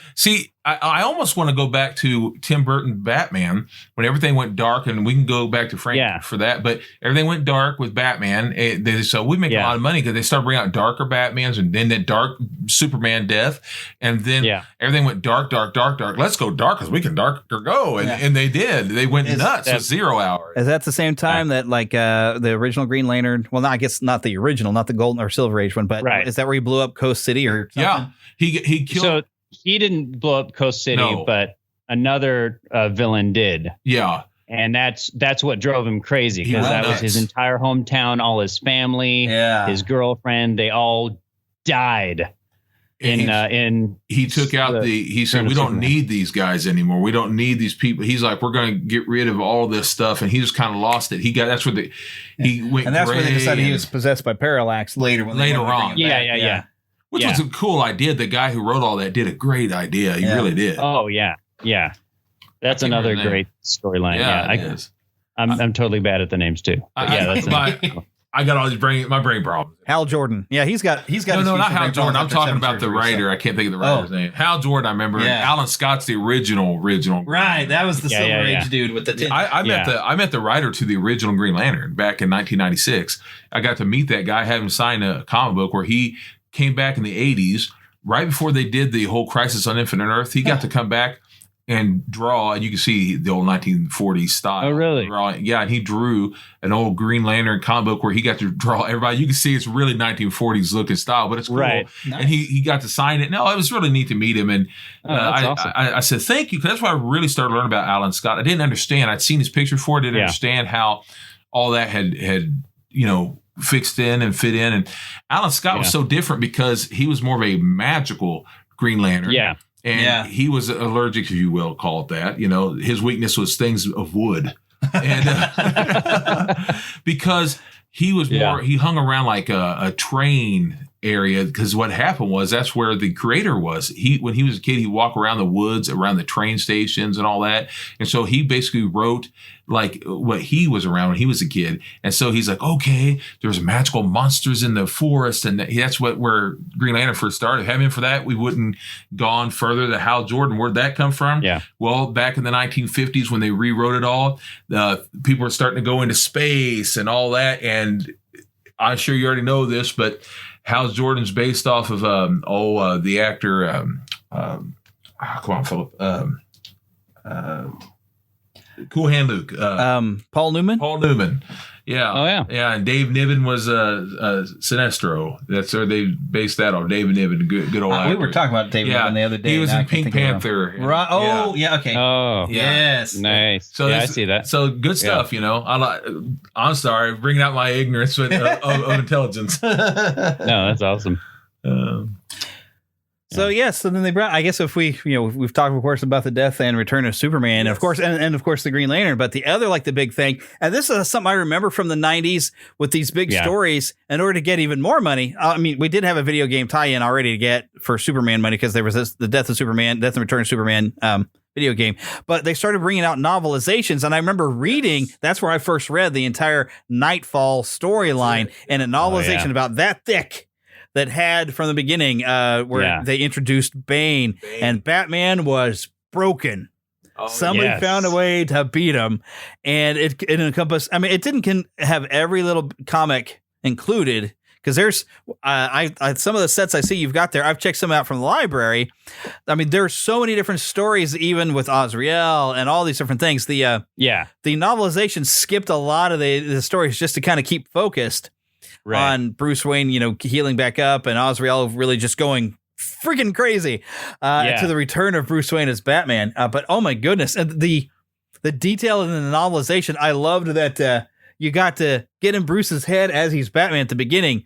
I almost want to go back to Tim Burton Batman when everything went dark, and we can go back to Frank for that. But everything went dark with Batman. So we make a lot of money because they started bringing out darker Batmans, and then that dark Superman death. And then everything went dark. Let's go dark because we can darker go. And they did. They went nuts with 0 Hour. Is that the same time that like the original Green Lantern? Well, I guess not the original, not the Golden or Silver Age one, but is that where he blew up Coast City or something? Yeah. He killed. So he didn't blow up Coast City, but another villain did. Yeah. And that's what drove him crazy, because that was his entire hometown, all his family, his girlfriend, they all died. He took out he said, we don't need these guys anymore. We don't need these people. He's like, we're going to get rid of all this stuff. And he just kind of lost it. He went, and that's where they decided he was possessed by Parallax later on. Yeah. Which was a cool idea. The guy who wrote all that did a great idea. He really did. Oh yeah. That's another great storyline. I'm totally bad at the names too. I got all these my brain problems. Hal Jordan. Yeah, he's got. No, not Hal Jordan. I'm talking about the writer. I can't think of the writer's name. Hal Jordan, I remember. Yeah. Alan Scott's the original. Right, that was the Silver Age dude with the tin. I met the writer to the original Green Lantern back in 1996. I got to meet that guy, have him sign a comic book where he came back in the 80s, right before they did the whole Crisis on Infinite Earth. He got to come back and draw, and you can see the old 1940s style. Oh, really? Yeah, and he drew an old Green Lantern comic book where he got to draw everybody. You can see it's really 1940s look and style, but it's cool. Right. Nice. And he got to sign it. No, it was really neat to meet him. And awesome. I said, thank you, because that's why I really started learning about Alan Scott. I didn't understand. I'd seen his picture before. I didn't understand how all that had fixed in and fit in. And Alan Scott was so different because he was more of a magical Green Lantern. Yeah. And he was allergic, if you will call it that. His weakness was things of wood. And because he was more, he hung around like a train area, because what happened was that's where the creator was. When he was a kid, he'd walk around the woods, around the train stations and all that. And so he basically wrote like what he was around when he was a kid. And so he's like, okay, there's magical monsters in the forest. And that's where Green Lantern first started. Had him for that, we wouldn't gone further to Hal Jordan. Where'd that come from? Yeah. Well, back in the 1950s when they rewrote it all, people were starting to go into space and all that. And I'm sure you already know this, but Hal Jordan's based off of the actor. Come on, Philip. Cool Hand Luke. Paul Newman. Paul Newman. Yeah. Oh yeah. Yeah, and Dave Niven was Sinestro. That's where they based that on. Dave Niven, good old actor. We were talking about Dave Niven the other day. He was in Pink Panther. Right. Oh yeah. Okay. Oh yes. Nice. So I see that. So good stuff. I'm sorry, bringing out my ignorance of intelligence. No, that's awesome. So then they brought. I guess if we've talked, of course, about the death and return of Superman, of course, and of course the Green Lantern. But the other, the big thing, and this is something I remember from the '90s with these big stories. In order to get even more money, we did have a video game tie-in already to get for Superman money, because there was the Death and Return of Superman video game. But they started bringing out novelizations, and I remember reading. That's where I first read the entire Nightfall storyline, and a novelization about that thick. that had from the beginning where they introduced Bane, and Batman was broken. Somebody found a way to beat him, and it encompassed. I mean, it didn't have every little comic included, because there's I some of the sets I see you've got there. I've checked some out from the library. I mean, there's so many different stories, even with Azrael and all these different things. The novelization skipped a lot of the stories just to kind of keep focused on Bruce Wayne, healing back up, and Azrael really just going freaking crazy to the return of Bruce Wayne as Batman. But oh my goodness, and the detail in the novelization, I loved that you got to get in Bruce's head as he's Batman at the beginning,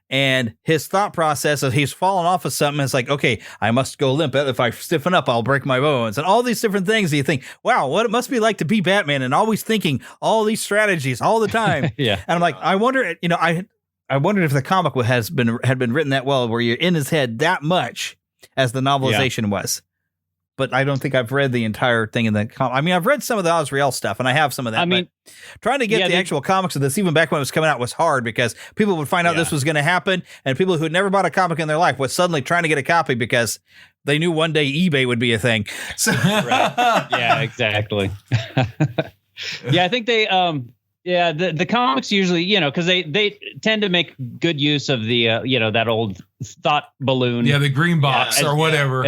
and his thought process of he's fallen off of something. It's like, okay, I must go limp. If I stiffen up, I'll break my bones, and all these different things. You think, wow, what it must be like to be Batman, and always thinking all these strategies all the time. And I'm like, I wonder, I wondered if the comic had been written that well, where you're in his head that much as the novelization was. But I don't think I've read the entire thing in the comic. I mean, I've read some of the Azrael stuff, and I have some of that. I mean, trying to get the actual comics of this, even back when it was coming out, was hard, because people would find out this was going to happen, and people who had never bought a comic in their life was suddenly trying to get a copy because they knew one day eBay would be a thing. So Yeah, exactly. I think they the comics usually, because they tend to make good use of the that old thought balloon. Yeah, the green box or whatever.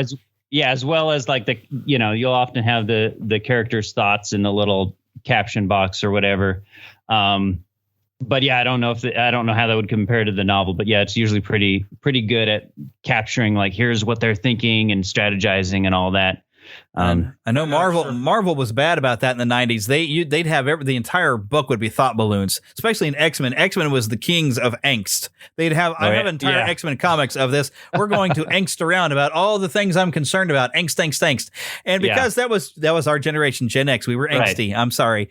As well as like the you'll often have the character's thoughts in the little caption box or whatever. But I don't know I don't know how that would compare to the novel. But it's usually pretty good at capturing, like, here's what they're thinking and strategizing and all that. I know Marvel was bad about that in the 90s. They'd have the entire book would be thought balloons, especially in X-Men. X-Men was the kings of angst. They'd have I have entire X-Men comics of this. We're going to angst around about all the things I'm concerned about. Angst. And because that was our generation, Gen X, we were angsty. I'm sorry.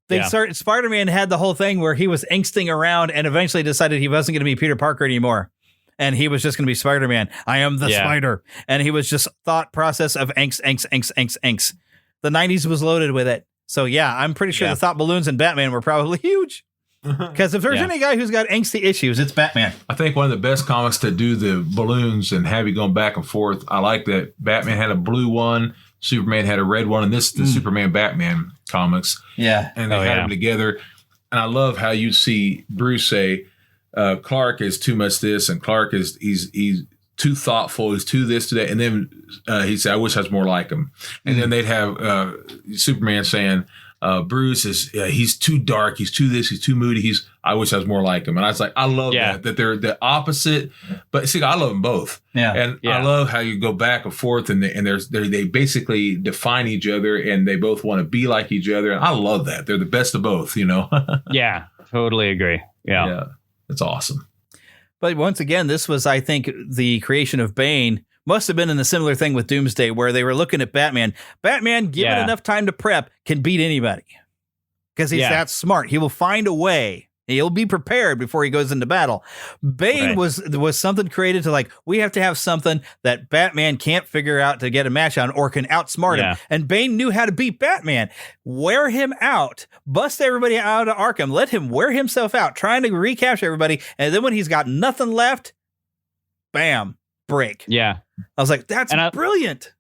Spider-Man had the whole thing where he was angsting around and eventually decided he wasn't going to be Peter Parker anymore. And he was just going to be Spider-Man. I am the spider. And he was just thought process of angst. The 90s was loaded with it. So, I'm pretty sure the thought balloons in Batman were probably huge. Because if there's any guy who's got angsty issues, it's Batman. I think one of the best comics to do the balloons and have you going back and forth. I like that Batman had a blue one, Superman had a red one, and this the Superman Batman comics. Yeah. And they had them together. And I love how you see Bruce say, Clark is too much this, and Clark is he's too thoughtful, he's too this, to that, and then he said, I wish I was more like him. And then they'd have Superman saying, Bruce is he's too dark, he's too this, he's too moody, I wish I was more like him. And I was like, I love that they're the opposite, but see, I love them both. I love how you go back and forth, and they basically define each other, and they both want to be like each other. And I love that they're the best of both. Yeah, totally agree. Yeah. It's awesome. But once again, this was, I think, the creation of Bane must have been in a similar thing with Doomsday, where they were looking at Batman. Batman, given enough time to prep, can beat anybody because he's that smart. He will find a way. He'll be prepared before he goes into battle. Bane was something created to, like, we have to have something that Batman can't figure out to get a match on or can outsmart him. And Bane knew how to beat Batman. Wear him out. Bust everybody out of Arkham. Let him wear himself out, trying to recapture everybody. And then when he's got nothing left, bam, break. Yeah. I was like, that's brilliant.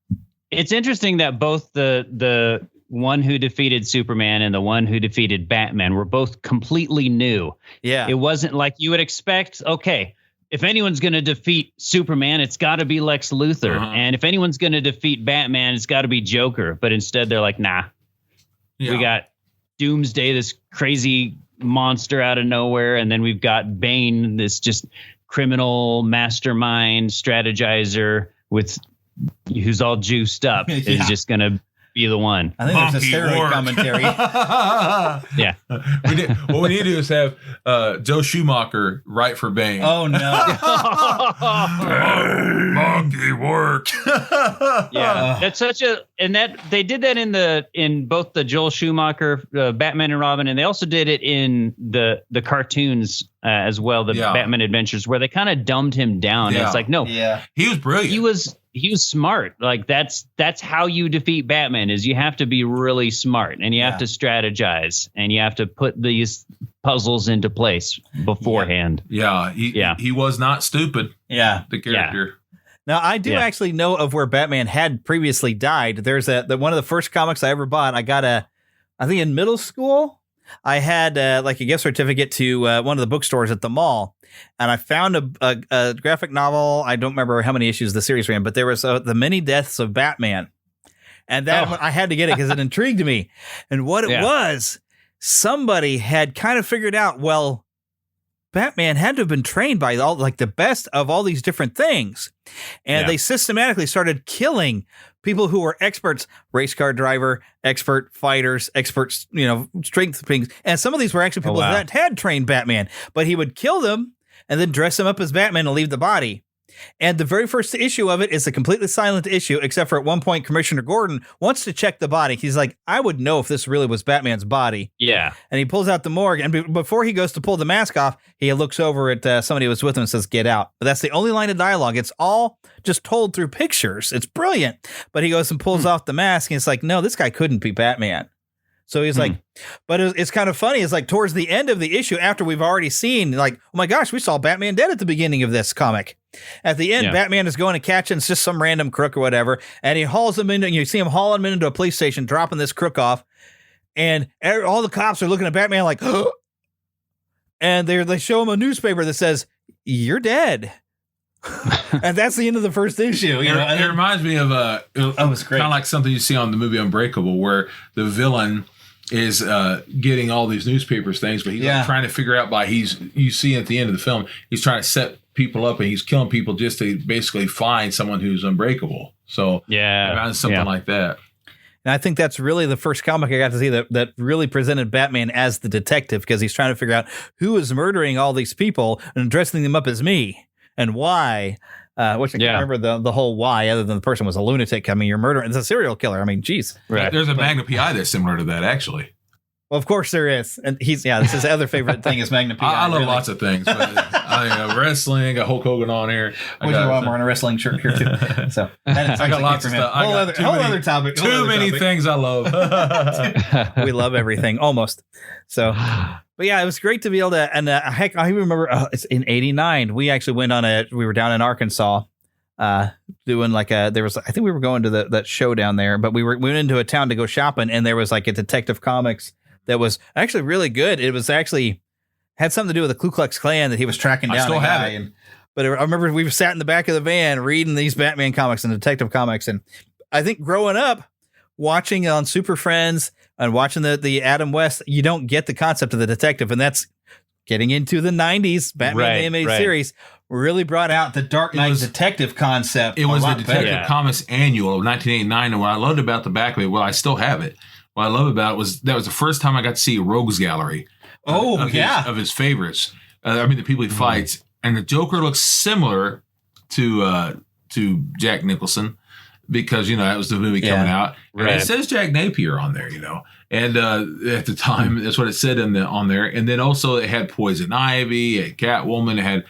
It's interesting that both the one who defeated Superman and the one who defeated Batman were both completely new. Yeah. It wasn't like you would expect, okay, if anyone's going to defeat Superman, it's got to be Lex Luthor. And if anyone's going to defeat Batman, it's got to be Joker. But instead they're like, nah, we got Doomsday, this crazy monster out of nowhere. And then we've got Bane, this just criminal mastermind strategizer who's all juiced up. Is just going to be the one. I think there's a steroid commentary. What we need to do is have Joe Schumacher write for Bane. Oh no! Monkey work. That's such a, and that they did that in both the Joel Schumacher Batman and Robin, and they also did it in the cartoons as well, the Batman Adventures, where they kind of dumbed him down. It's like, no, he was brilliant. He was smart. Like that's how you defeat Batman, is you have to be really smart, and you have to strategize, and you have to put these puzzles into place beforehand. Yeah, he was not stupid. Yeah, the character. Now, I do actually know of where Batman had previously died. There's one of the first comics I ever bought. I got I think in middle school, I had like a gift certificate to one of the bookstores at the mall. And I found a graphic novel. I don't remember how many issues the series ran, but there was The Many Deaths of Batman. And that I had to get it because it intrigued me. And what it was, somebody had kind of figured out, well, Batman had to have been trained by all like the best of all these different things. And they systematically started killing people who were experts, race car driver, expert fighters, experts, strength things. And some of these were actually people that had trained Batman, but he would kill them and then dress them up as Batman and leave the body. And the very first issue of it is a completely silent issue, except for at one point, Commissioner Gordon wants to check the body. He's like, I would know if this really was Batman's body. Yeah. And he pulls out the morgue. And before he goes to pull the mask off, he looks over at somebody who was with him and says, get out. But that's the only line of dialogue. It's all just told through pictures. It's brilliant. But he goes and pulls off the mask. And it's like, no, this guy couldn't be Batman. So he's like, but it's kind of funny. It's like towards the end of the issue, after we've already seen, like, oh my gosh, we saw Batman dead at the beginning of this comic. At the end, Batman is going to catch him. It's just some random crook or whatever. And he hauls him into, you see him hauling him into a police station, dropping this crook off. And all the cops are looking at Batman like, oh. And they show him a newspaper that says, you're dead. And that's the end of the first issue. It reminds me of it's great. Kind of like something you see on the movie Unbreakable, where the villain is getting all these newspapers things, but he's like trying to figure out you see at the end of the film, he's trying to set people up and he's killing people just to basically find someone who's unbreakable. So something like that. And I think that's really the first comic I got to see that really presented Batman as the detective, because he's trying to figure out who is murdering all these people and dressing them up as me and why. Which I can't remember the whole why, other than the person was a lunatic. I mean, you're murdering. It's a serial killer. I mean, geez. Right. There's a Magna PI that's similar to that, actually. Well, of course there is. And this is his other favorite thing is Magna PI. I love lots of things. But wrestling, got Hulk Hogan on here. I'm wearing a wrestling shirt here, too. So I got lots of stuff. Whole other topic. Too many things I love. We love everything, almost. So... But yeah, it was great to be able to, and heck, I remember it's in '89. We actually went we were down in Arkansas, doing I think we were going to that show down there, but we went into a town to go shopping, and there was like a Detective Comics that was actually really good. It was actually had something to do with the Ku Klux Klan that he was tracking down. I still have it. But I remember we sat in the back of the van reading these Batman comics and Detective Comics, and I think growing up, watching on Super Friends and watching the Adam West, you don't get the concept of the detective, and that's getting into the 90s. Batman the Animated Series really brought out the Dark Knight detective concept. It was the Detective Comics Annual of 1989, and what I loved about the back of it, well, I still have it. What I love about it was that was the first time I got to see a rogues gallery. Of his favorites. The people he fights, and the Joker looks similar to Jack Nicholson. Because, that was the movie coming out. And it says Jack Napier on there, And at the time, that's what it said on there. And then also it had Poison Ivy, it had Catwoman, it had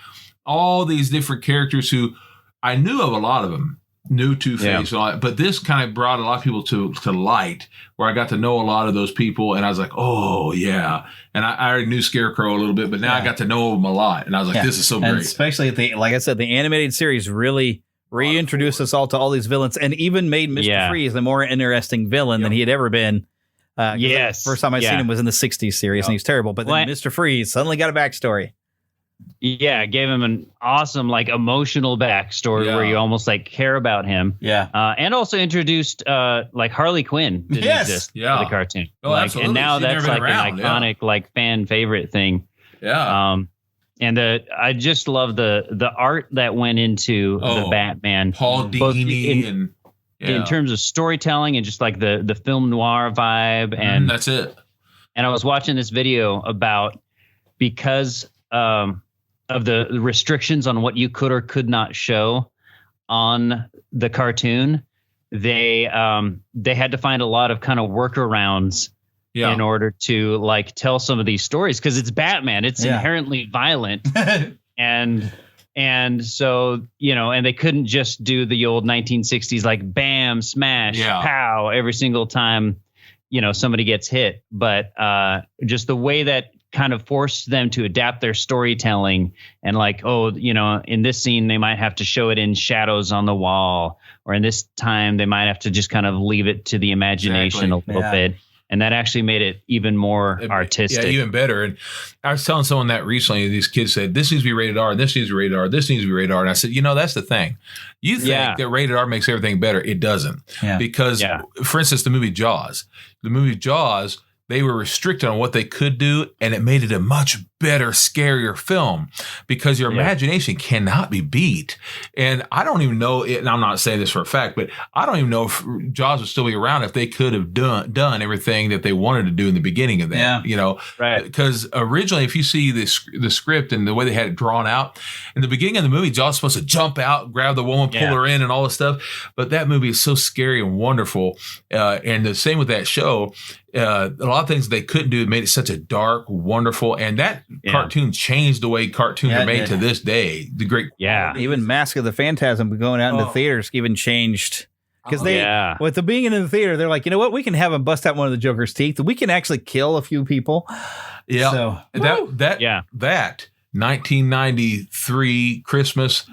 all these different characters who I knew of a lot of them, knew Two-Face, but this kind of brought a lot of people to light, where I got to know a lot of those people, and I was like, oh, yeah. And I already knew Scarecrow a little bit, but now I got to know them a lot. And I was like, this is so great. And especially, like I said, the animated series really reintroduced us all to all these villains, and even made Mr. Freeze a more interesting villain than he had ever been. The first time I seen him was in the 60s series, and he's terrible. But then Mr. Freeze suddenly got a backstory. Yeah, gave him an awesome, emotional backstory where you almost care about him. Yeah, and also introduced Harley Quinn didn't exist for the cartoon. Oh, absolutely. And now that's an iconic fan favorite thing. Yeah. And I just love the art that went into the Batman. Paul Dini in terms of storytelling and just the film noir vibe. And that's it. And I was watching this video about, because of the restrictions on what you could or could not show on the cartoon, they had to find a lot of kind of workarounds in order to tell some of these stories, because it's Batman. It's inherently violent. and so, and they couldn't just do the old 1960s, bam, smash, pow, every single time, somebody gets hit. But just the way that kind of forced them to adapt their storytelling and like, oh, you know, in this scene, they might have to show it in shadows on the wall, or in this time, they might have to just kind of leave it to the imagination a little bit. And that actually made it even more artistic. Yeah, even better. And I was telling someone that recently, these kids said, this needs to be rated R, this needs to be rated R, this needs to be rated R. And I said, you know, that's the thing. You think that rated R makes everything better. It doesn't. Yeah. Because, for instance, the movie Jaws, they were restricted on what they could do, and it made it a much better, scarier film because your imagination cannot be beat. And I don't even know, and I'm not saying this for a fact, but I don't even know if Jaws would still be around if they could have done everything that they wanted to do in the beginning of that. You know, because originally, if you see the script and the way they had it drawn out, in the beginning of the movie, Jaws is supposed to jump out, grab the woman, pull her in, and all this stuff. But that movie is so scary and wonderful. And the same with that show. A lot of things they couldn't do made it such a dark, wonderful, and that cartoon changed the way cartoons are made to this day. The great, even Mask of the Phantasm going out into theaters even changed because with the being in the theater, they're like, you know what, we can have him bust out one of the Joker's teeth. We can actually kill a few people. Yeah, so that 1993 Christmas,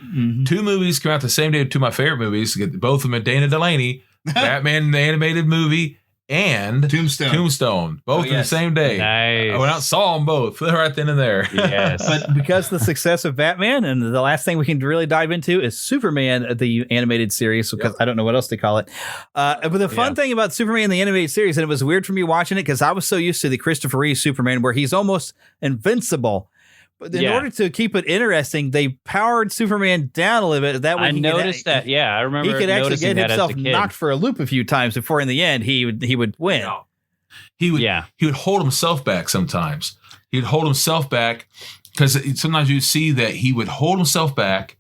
two movies come out the same day. Two of my favorite movies, both of them at Dana Delaney, Batman the animated movie. And Tombstone, both in the same day. Nice. I went out and saw them both right then and there. Yes. But because of the success of Batman, and the last thing we can really dive into is Superman, the animated series, because I don't know what else to call it. But the fun thing about Superman, the animated series, and it was weird for me watching it because I was so used to the Christopher Reeve Superman where he's almost invincible. But in order to keep it interesting, they powered Superman down a little bit. That way I noticed that. Yeah, I remember. He could actually get himself knocked for a loop a few times before, in the end, he would win. No. He would hold himself back sometimes. He'd hold himself back because sometimes you see that he would hold himself back.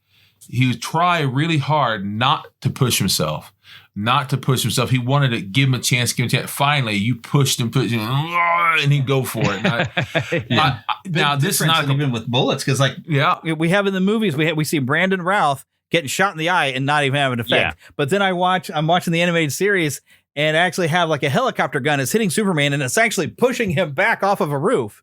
He would try really hard not to push himself. He wanted to give him a chance, Finally, you pushed him, and he'd go for it. Now, this is not even with bullets, because we have in the movies, we see Brandon Routh getting shot in the eye and not even having an effect. Yeah. But then I'm watching the animated series and actually have like a helicopter gun is hitting Superman and it's actually pushing him back off of a roof.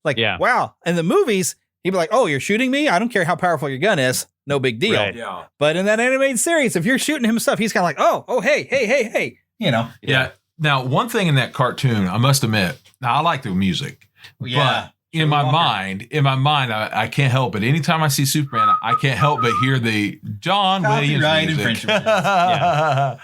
Wow. In the movies, he'd be like, "Oh, you're shooting me? I don't care how powerful your gun is. No big deal." Right. Yeah. But in that animated series, if you're shooting him stuff, he's kind of like, oh, hey, you know. Yeah. Now, one thing in that cartoon, I must admit, I like the music. Yeah. But in my mind, I can't help it. Anytime I see Superman, I can't help but hear the John Williams music. But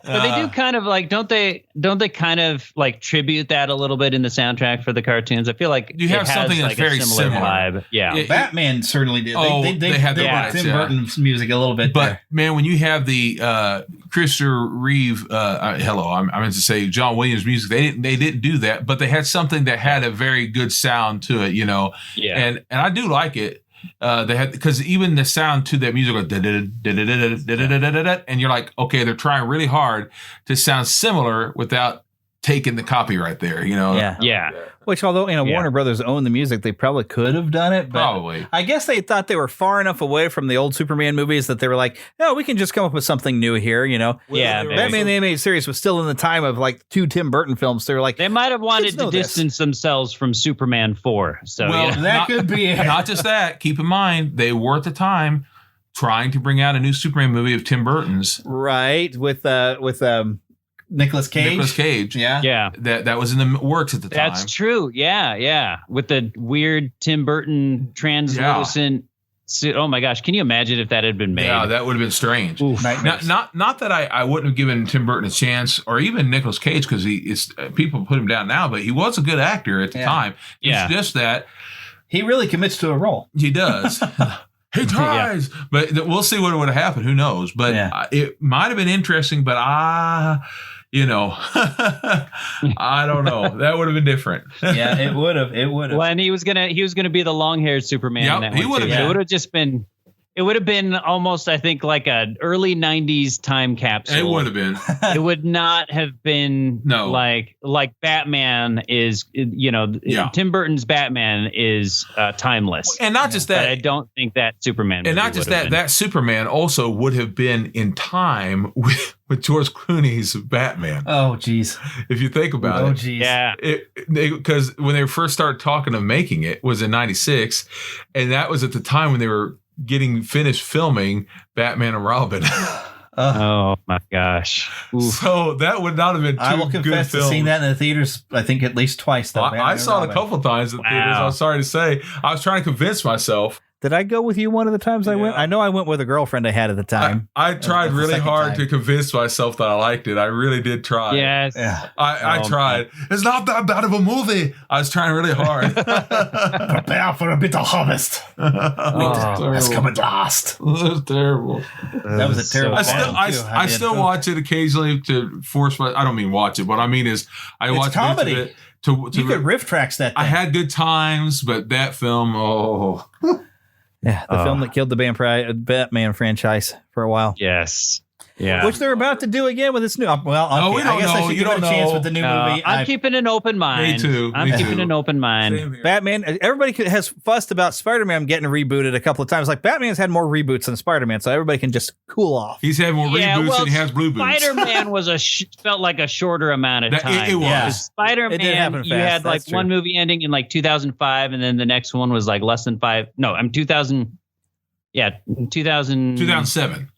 they do kind of like, don't they kind of like tribute that a little bit in the soundtrack for the cartoons? I feel like you have something that's very similar vibe. Yeah. Batman certainly did. They had Tim Burton's music a little bit. But man, when you have the Christopher Reeve, I meant to say John Williams music, they didn't do that, but they had something that had a very good sound to it, you know. Yeah. And I do like it. They had, because even the sound to that music goes, and you're like, okay, they're trying really hard to sound similar without taking the copyright there, you know. Yeah. Which, although Warner Brothers owned the music, they probably could have done it. But probably. I guess they thought they were far enough away from the old Superman movies that they were like, no, we can just come up with something new here, you know. Yeah. Batman the Animated Series was still in the time of like 2 Tim Burton films. They were like, they might have wanted to distance themselves from Superman 4. So that could be it. Not just that. Keep in mind, they were at the time trying to bring out a new Superman movie of Tim Burton's. Right. With Nicolas Cage. Yeah. That was in the works at the time. That's true. Yeah. With the weird Tim Burton translucent suit. Oh my gosh. Can you imagine if that had been made? Yeah, that would have been strange. Not that I wouldn't have given Tim Burton a chance, or even Nicolas Cage, because people put him down now, but he was a good actor at the time. It's just that he really commits to a role. He does. He tries, but we'll see what would have happened. Who knows? But it might have been interesting, but I don't know. That would have been different. Yeah, it would have. Well, and he was gonna be the long-haired Superman. Yeah, he would have. It would have just been. It would have been almost, I think, like an early 90s time capsule. It would have been. It would not have been like Batman is, Tim Burton's Batman is timeless. And not just that. But I don't think that Superman. And not just that Superman also would have been in time with George Clooney's Batman. Oh, geez. If you think about it. Oh, geez. Yeah. Because when they first started talking of making it was in 96. And that was at the time when they were getting finished filming Batman and Robin. Oh my gosh! Oof. So that would not have been. I will confess to seeing that in the theaters. I think at least twice. Well, I saw it a couple times in theaters. I'm sorry to say, I was trying to convince myself. Did I go with you one of the times I went? I know I went with a girlfriend I had at the time. I tried really hard to convince myself that I liked it. I really did try. Yes. Yeah. I tried. It's not that bad of a movie. I was trying really hard. Prepare for a bitter harvest. Has come at last. That was terrible. That was a terrible. I still watch it occasionally to force my. I don't mean watch it. What I mean is I watch comedy. It you could riff tracks that thing. I had good times, but that film, Yeah, the film that killed the Batman franchise for a while. Yes. Yeah. Which they're about to do again with this new. Well, we don't I guess know. I should give it a chance with the new movie. I'm keeping an open mind. Me too. I'm keeping an open mind. Batman. Everybody has fussed about Spider-Man getting rebooted a couple of times. Like Batman's had more reboots than Spider-Man, so everybody can just cool off. He's had more reboots than he has blue boots. Spider-Man was felt like a shorter amount of time. It was. Yeah. Spider-Man, you had like one movie ending in like 2005, and then the next one was like less than 5. No, 2000. Yeah, 2007.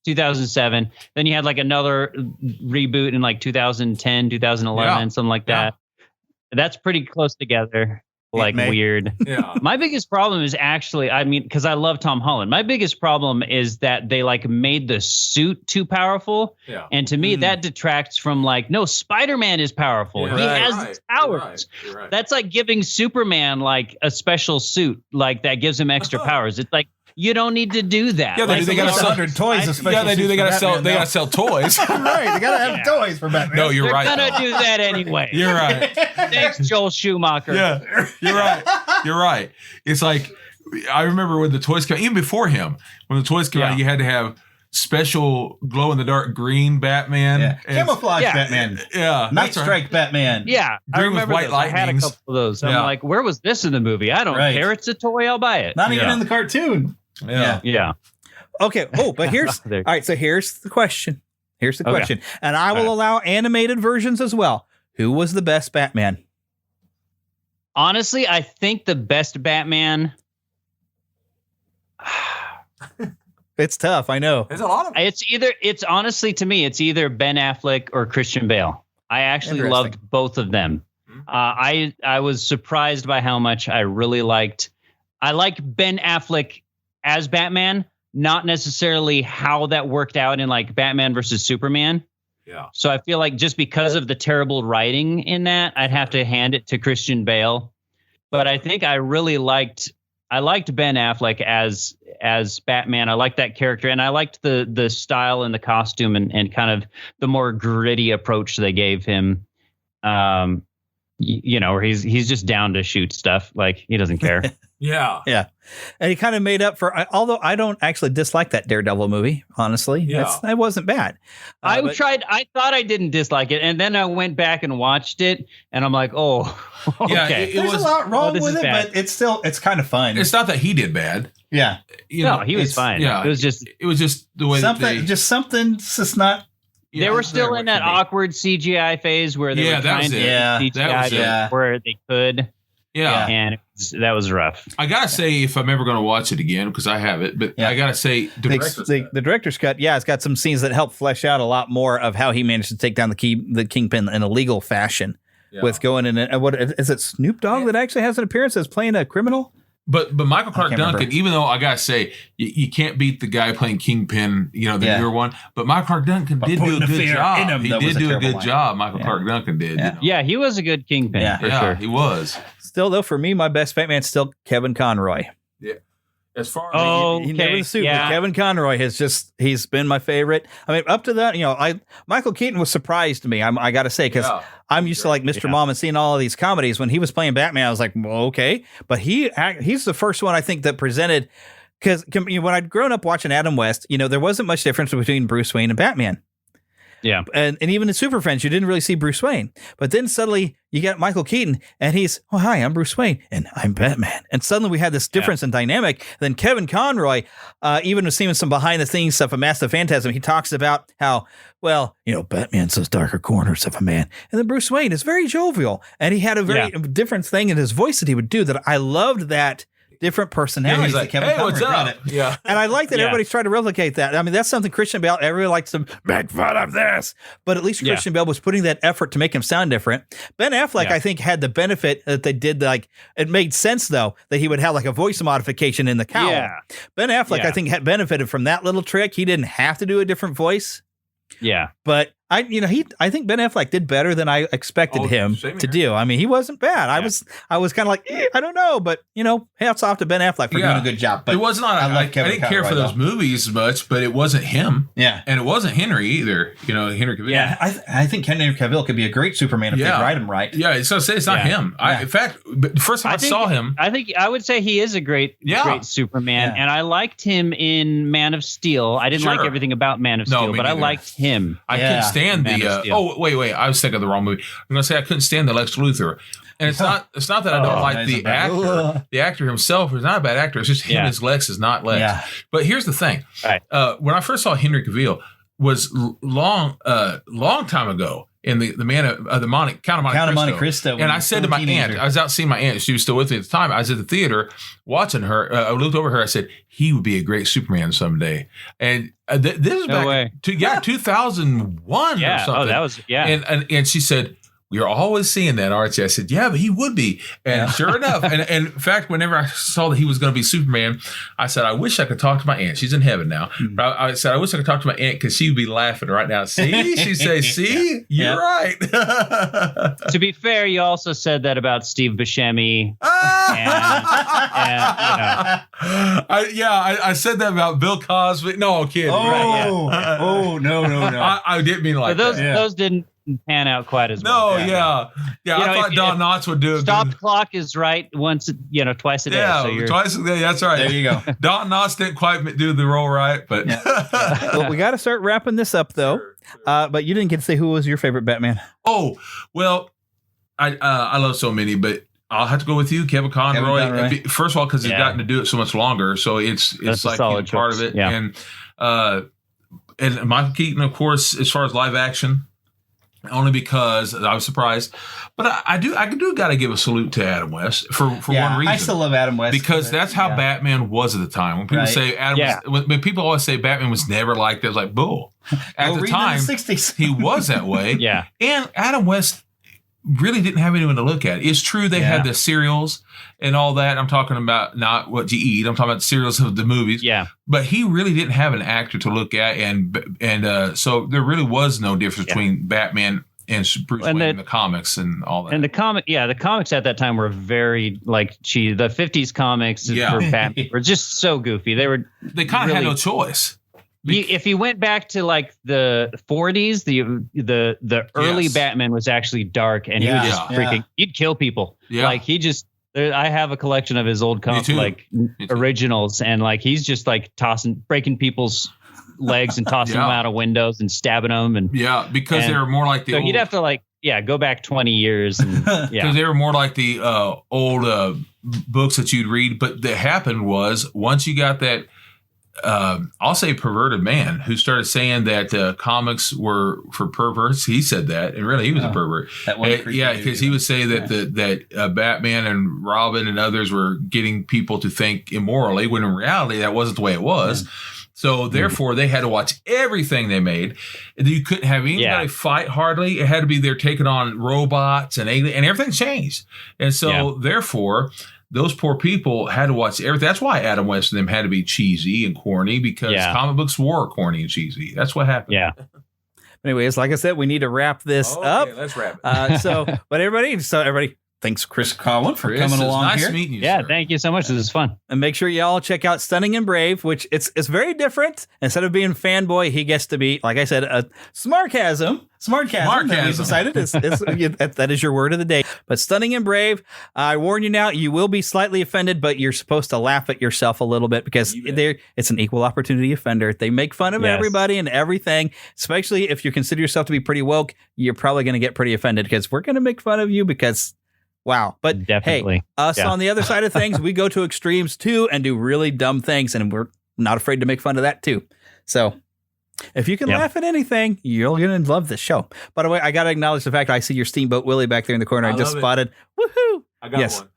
2007. Then you had like another reboot in like 2010, 2011, something like that. That's pretty close together. Like weird. Yeah. My biggest problem is actually, because I love Tom Holland. My biggest problem is that they like made the suit too powerful. Yeah. And to me, that detracts from like, no, Spider-Man is powerful. Yeah. He has powers. You're right. That's like giving Superman like a special suit, like that gives him extra powers. It's like, you don't need to do that. Yeah, like, they got to sell 100 toys. They do. They got to sell. They got to sell toys. Right. They got to have toys for Batman. No, you're right. They're gonna do that anyway. You're right. Thanks, Joel Schumacher. Yeah, you're right. You're right. It's like I remember when the toys came, even before him, when the toys came out, you had to have special glow in the dark green Batman, camouflage Batman, Night Strike Batman. Yeah, I remember white those. I had a couple of those. I'm like, where was this in the movie? I don't care. It's a toy. I'll buy it. Not even in the cartoon. Yeah. Okay. Oh, but here's all right. So here's the question. Here's the question, and I will allow animated versions as well. Who was the best Batman? Honestly, I think the best Batman. It's tough. I know. There's a lot of. It's honestly to me, it's either Ben Affleck or Christian Bale. I actually loved both of them. I was surprised by how much I really liked. I like Ben Affleck as Batman, not necessarily how that worked out in like Batman versus Superman. Yeah. So I feel like just because of the terrible writing in that, I'd have to hand it to Christian Bale. But I think I really liked Ben Affleck as Batman. I liked that character, and I liked the style and the costume and kind of the more gritty approach they gave him. Where he's just down to shoot stuff. Like he doesn't care. Yeah. And he kind of made up for. Although I don't actually dislike that Daredevil movie. Honestly, it wasn't bad. I thought I didn't dislike it, and then I went back and watched it, and I'm like, oh, okay. There's a lot wrong with it, but it's kind of fun. It's not that he did bad. Yeah. He was fine. Yeah. It was just the way something. It's just not. They were still in that awkward CGI phase where they were trying to CGI where they could. Yeah. And that was rough. I got to say, if I'm ever going to watch it again, because I have it, but I got to say, the director's cut, it's got some scenes that help flesh out a lot more of how he managed to take down the Kingpin in a legal fashion with going in. What is it, Snoop Dogg that actually has an appearance as playing a criminal? But Michael Clark Duncan, even though I gotta say you can't beat the guy playing Kingpin, the newer one. But Michael Clark Duncan did do a good job. He did do a good job. Michael Clark Duncan did. Yeah, he was a good Kingpin for sure. He was. Still though, for me, my best Batman's still Kevin Conroy. Yeah. As far as he never the suit, but Kevin Conroy he's been my favorite. I mean, up to that, Michael Keaton was surprised to me. I got to say, because I'm used to like Mr. Mom and seeing all of these comedies. When he was playing Batman, I was like, well, okay. But he's the first one I think that presented Because when I'd grown up watching Adam West, there wasn't much difference between Bruce Wayne and Batman. Yeah. And even in Super Friends, you didn't really see Bruce Wayne. But then suddenly you get Michael Keaton and he's, oh, hi, I'm Bruce Wayne and I'm Batman. And suddenly we had this difference in dynamic. Then Kevin Conroy, even seeing some behind the scenes stuff of Massive Phantasm, he talks about how, Batman says darker corners of a man. And then Bruce Wayne is very jovial. And he had a very different thing in his voice that he would do that I loved that. Different personalities like, that Kevin Conroy what's brought up? it. Yeah. And I like that everybody's trying to replicate that. I mean, that's something Christian Bale, everybody likes to make fun of this. But at least Christian Bale was putting that effort to make him sound different. Ben Affleck, I think, had the benefit that they did, it made sense, though, that he would have a voice modification in the cowl. Yeah. Ben Affleck, I think, had benefited from that little trick. He didn't have to do a different voice. Yeah. But I think Ben Affleck did better than I expected him to do. I mean, he wasn't bad. I was kind of like, I don't know, but hats off to Ben Affleck for doing a good job. But it was not. I didn't care for those movies much, but it wasn't him. Yeah, and it wasn't Henry either. Henry Cavill. Yeah, I think Henry Cavill could be a great Superman if they write him right. Yeah, so say it's not him. In fact, the first time I saw him, I would say he is a great Superman, and I liked him in Man of Steel. I didn't like everything about Man of Steel, but I liked him. I couldn't stand the. Oh wait! I was thinking of the wrong movie. I'm gonna say I couldn't stand the Lex Luthor, and it's not that I don't like the actor. The actor himself is not a bad actor. It's just him as Lex is not Lex. Yeah. But here's the thing: when I first saw Henry Cavill was long time ago in the Count of Monte Cristo. And I said to my aunt, I was out seeing my aunt. She was still with me at the time. I was at the theater watching her. I looked over her. I said, he would be a great Superman someday. And this is back 2001 or something. Oh, that was, And she said, you're always seeing that, aren't you? I said, yeah, but he would be. And sure enough, and in fact, whenever I saw that he was going to be Superman, I said, I wish I could talk to my aunt. She's in heaven now. Mm-hmm. But I said, I wish I could talk to my aunt because she would be laughing right now. See? She'd say, see? You're right. To be fair, you also said that about Steve Buscemi. I said that about Bill Cosby. No, I'm kidding. Oh, no. I didn't mean like that. Those didn't pan out quite as well. I thought Don Knotts would do it. Stop the clock is right twice a day. Yeah, so twice a day. That's right. There you go. Don Knotts didn't quite do the role right, but well, we got to start wrapping this up though. Sure. But you didn't get to say who was your favorite Batman. Oh well, I love so many, but I'll have to go with you, Kevin Conroy. First of all, because he's gotten to do it so much longer, so it's like part of it. Yeah. And Michael Keaton, of course, as far as live action. Only because I was surprised, but I do got to give a salute to Adam West for one reason. I still love Adam West because that's how Batman was at the time. When people say when people always say Batman was never like that, it's like bull. At the time, the 60s. He was that way. And Adam West really didn't have anyone to look at. It's true they had the serials and all that. I'm talking about not what you eat. I'm talking about the serials of the movies. Yeah. But he really didn't have an actor to look at, and so there really was no difference between Batman and Bruce Wayne in the comics and all that. And the comics at that time were very cheesy. The 50s comics for Batman were just so goofy. They kind of had no choice. If you went back to the 40s, the early Batman was actually dark, and he would just he'd kill people. Yeah. I have a collection of his old originals, and he's just breaking people's legs and tossing them out of windows and stabbing them, and because they were more like the old, you'd have to go back 20 years, because they were more like the old books that you'd read. But that happened was once you got that. I'll say perverted man who started saying that comics were for perverts. He said that, and really he was a pervert. Because he would say that Batman and Robin and others were getting people to think immorally, when in reality that wasn't the way it was. Yeah. So therefore, they had to watch everything they made. You couldn't have anybody fight hardly. It had to be they're taking on robots and alien, and everything changed. And so therefore. Those poor people had to watch everything. That's why Adam West and them had to be cheesy and corny, because comic books were corny and cheesy. That's what happened. Yeah. Anyways, like I said, we need to wrap this up. Let's wrap it. But everybody, thanks, Chris Cowan, for Chris, coming it's along nice here. meeting you, Yeah, sir. thank you so much. This is fun. And make sure y'all check out Stunning and Brave, which it's very different. Instead of being fanboy, he gets to be, like I said, a smartcasm. That we've decided that is your word of the day. But Stunning and Brave, I warn you now, you will be slightly offended, but you're supposed to laugh at yourself a little bit because it's an equal opportunity offender. They make fun of everybody and everything, especially if you consider yourself to be pretty woke. You're probably going to get pretty offended because we're going to make fun of you because, wow. But definitely, hey, us on the other side of things, we go to extremes too and do really dumb things, and we're not afraid to make fun of that too. So if you can laugh at anything, you're going to love this show. By the way, I got to acknowledge the fact I see your Steamboat Willie back there in the corner. I just spotted. Woohoo! I got one.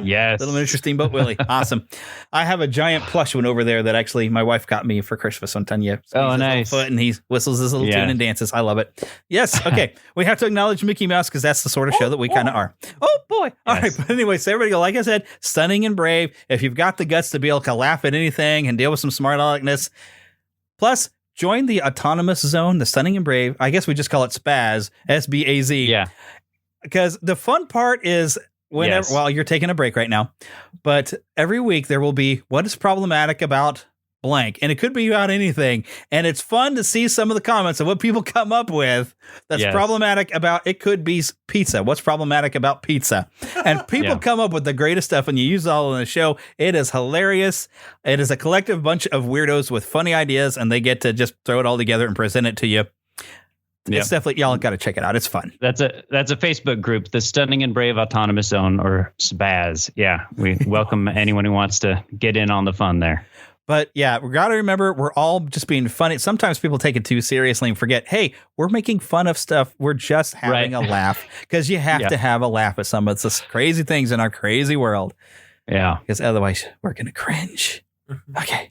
Yes. Little miniature Steamboat Willie. Awesome. I have a giant plush one over there that actually my wife got me for Christmas one time. Yeah. Oh, nice. Foot and he whistles his little tune and dances. I love it. Yes. Okay. We have to acknowledge Mickey Mouse because that's the sort of show that we kind of are. Oh, boy. All right. But anyway, so everybody go, like I said, Stunning and Brave. If you've got the guts to be able to laugh at anything and deal with some smart aleckness, plus join the autonomous zone, the Stunning and Brave. I guess we just call it SBAZ, S-B-A-Z. Yeah. Because the fun part is whenever, well, you're taking a break right now, but every week there will be what is problematic about blank. And it could be about anything. And it's fun to see some of the comments of what people come up with that's problematic about, it could be pizza. What's problematic about pizza? And people come up with the greatest stuff and you use it all on the show. It is hilarious. It is a collective bunch of weirdos with funny ideas and they get to just throw it all together and present it to you. It's definitely, y'all got to check it out. It's fun. That's a Facebook group, the Stunning and Brave Autonomous Zone, or SBAZ. Yeah, we welcome anyone who wants to get in on the fun there. But yeah, we got to remember, we're all just being funny. Sometimes people take it too seriously and forget, hey, we're making fun of stuff. We're just having a laugh because you have to have a laugh at some of the crazy things in our crazy world. Yeah. Because otherwise we're going to cringe. Okay.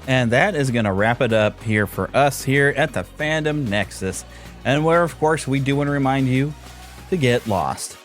And that is going to wrap it up here for us here at the Fandom Nexus. And where, of course, we do want to remind you to get lost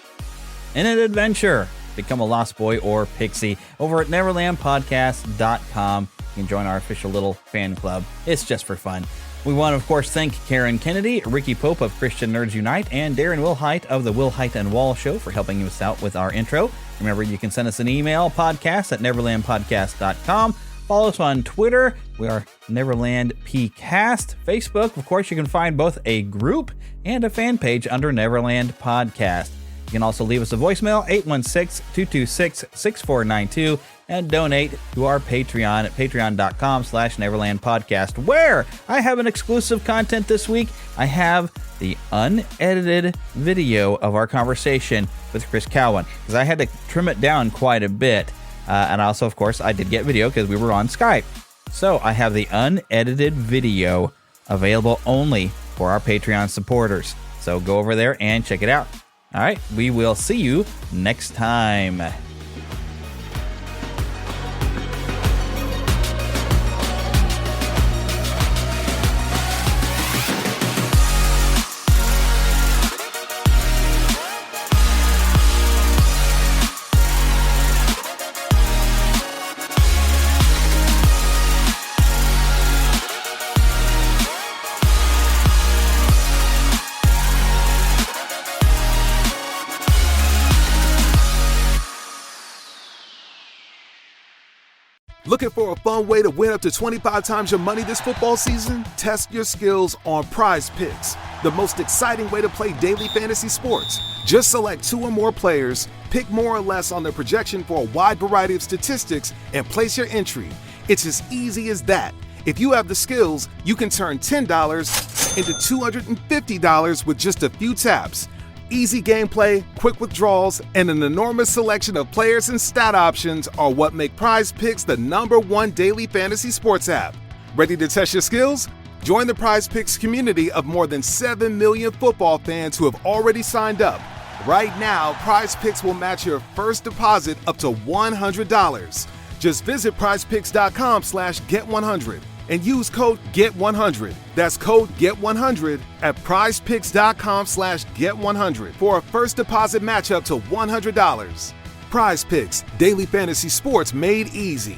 in an adventure. Become a lost boy or pixie over at neverlandpodcast.com. You can join our official little fan club. It's just for fun. We want to, of course, thank Karen Kennedy, Ricky Pope of Christian Nerds Unite, and Darren Wilhite of the Wilhite and Wall Show for helping us out with our intro. Remember, you can send us an email, podcast at neverlandpodcast.com. Follow us on Twitter. We are Neverland PCast. Facebook, of course, you can find both a group and a fan page under Neverland Podcast. You can also leave us a voicemail, 816-226-6492, and donate to our Patreon at patreon.com/Neverland Podcast, where I have an exclusive content this week. I have the unedited video of our conversation with Chris Cowan, because I had to trim it down quite a bit. And also, of course, I did get video because we were on Skype. So I have the unedited video available only for our Patreon supporters. So go over there and check it out. All right, we will see you next time. Looking for a fun way to win up to 25 times your money this football season? Test your skills on Prize Picks, the most exciting way to play daily fantasy sports. Just select 2 or more players, pick more or less on their projection for a wide variety of statistics, and place your entry. It's as easy as that. If you have the skills, you can turn $10 into $250 with just a few taps. Easy gameplay, quick withdrawals, and an enormous selection of players and stat options are what make Prize Picks the #1 daily fantasy sports app. Ready to test your skills? Join the Prize Picks community of more than 7 million football fans who have already signed up. Right now, Prize Picks will match your first deposit up to $100. Just visit prizepicks.com/get100 and use code GET100. That's code GET100 at prizepicks.com/get100 for a first deposit match up to $100. Prize Picks, daily fantasy sports made easy.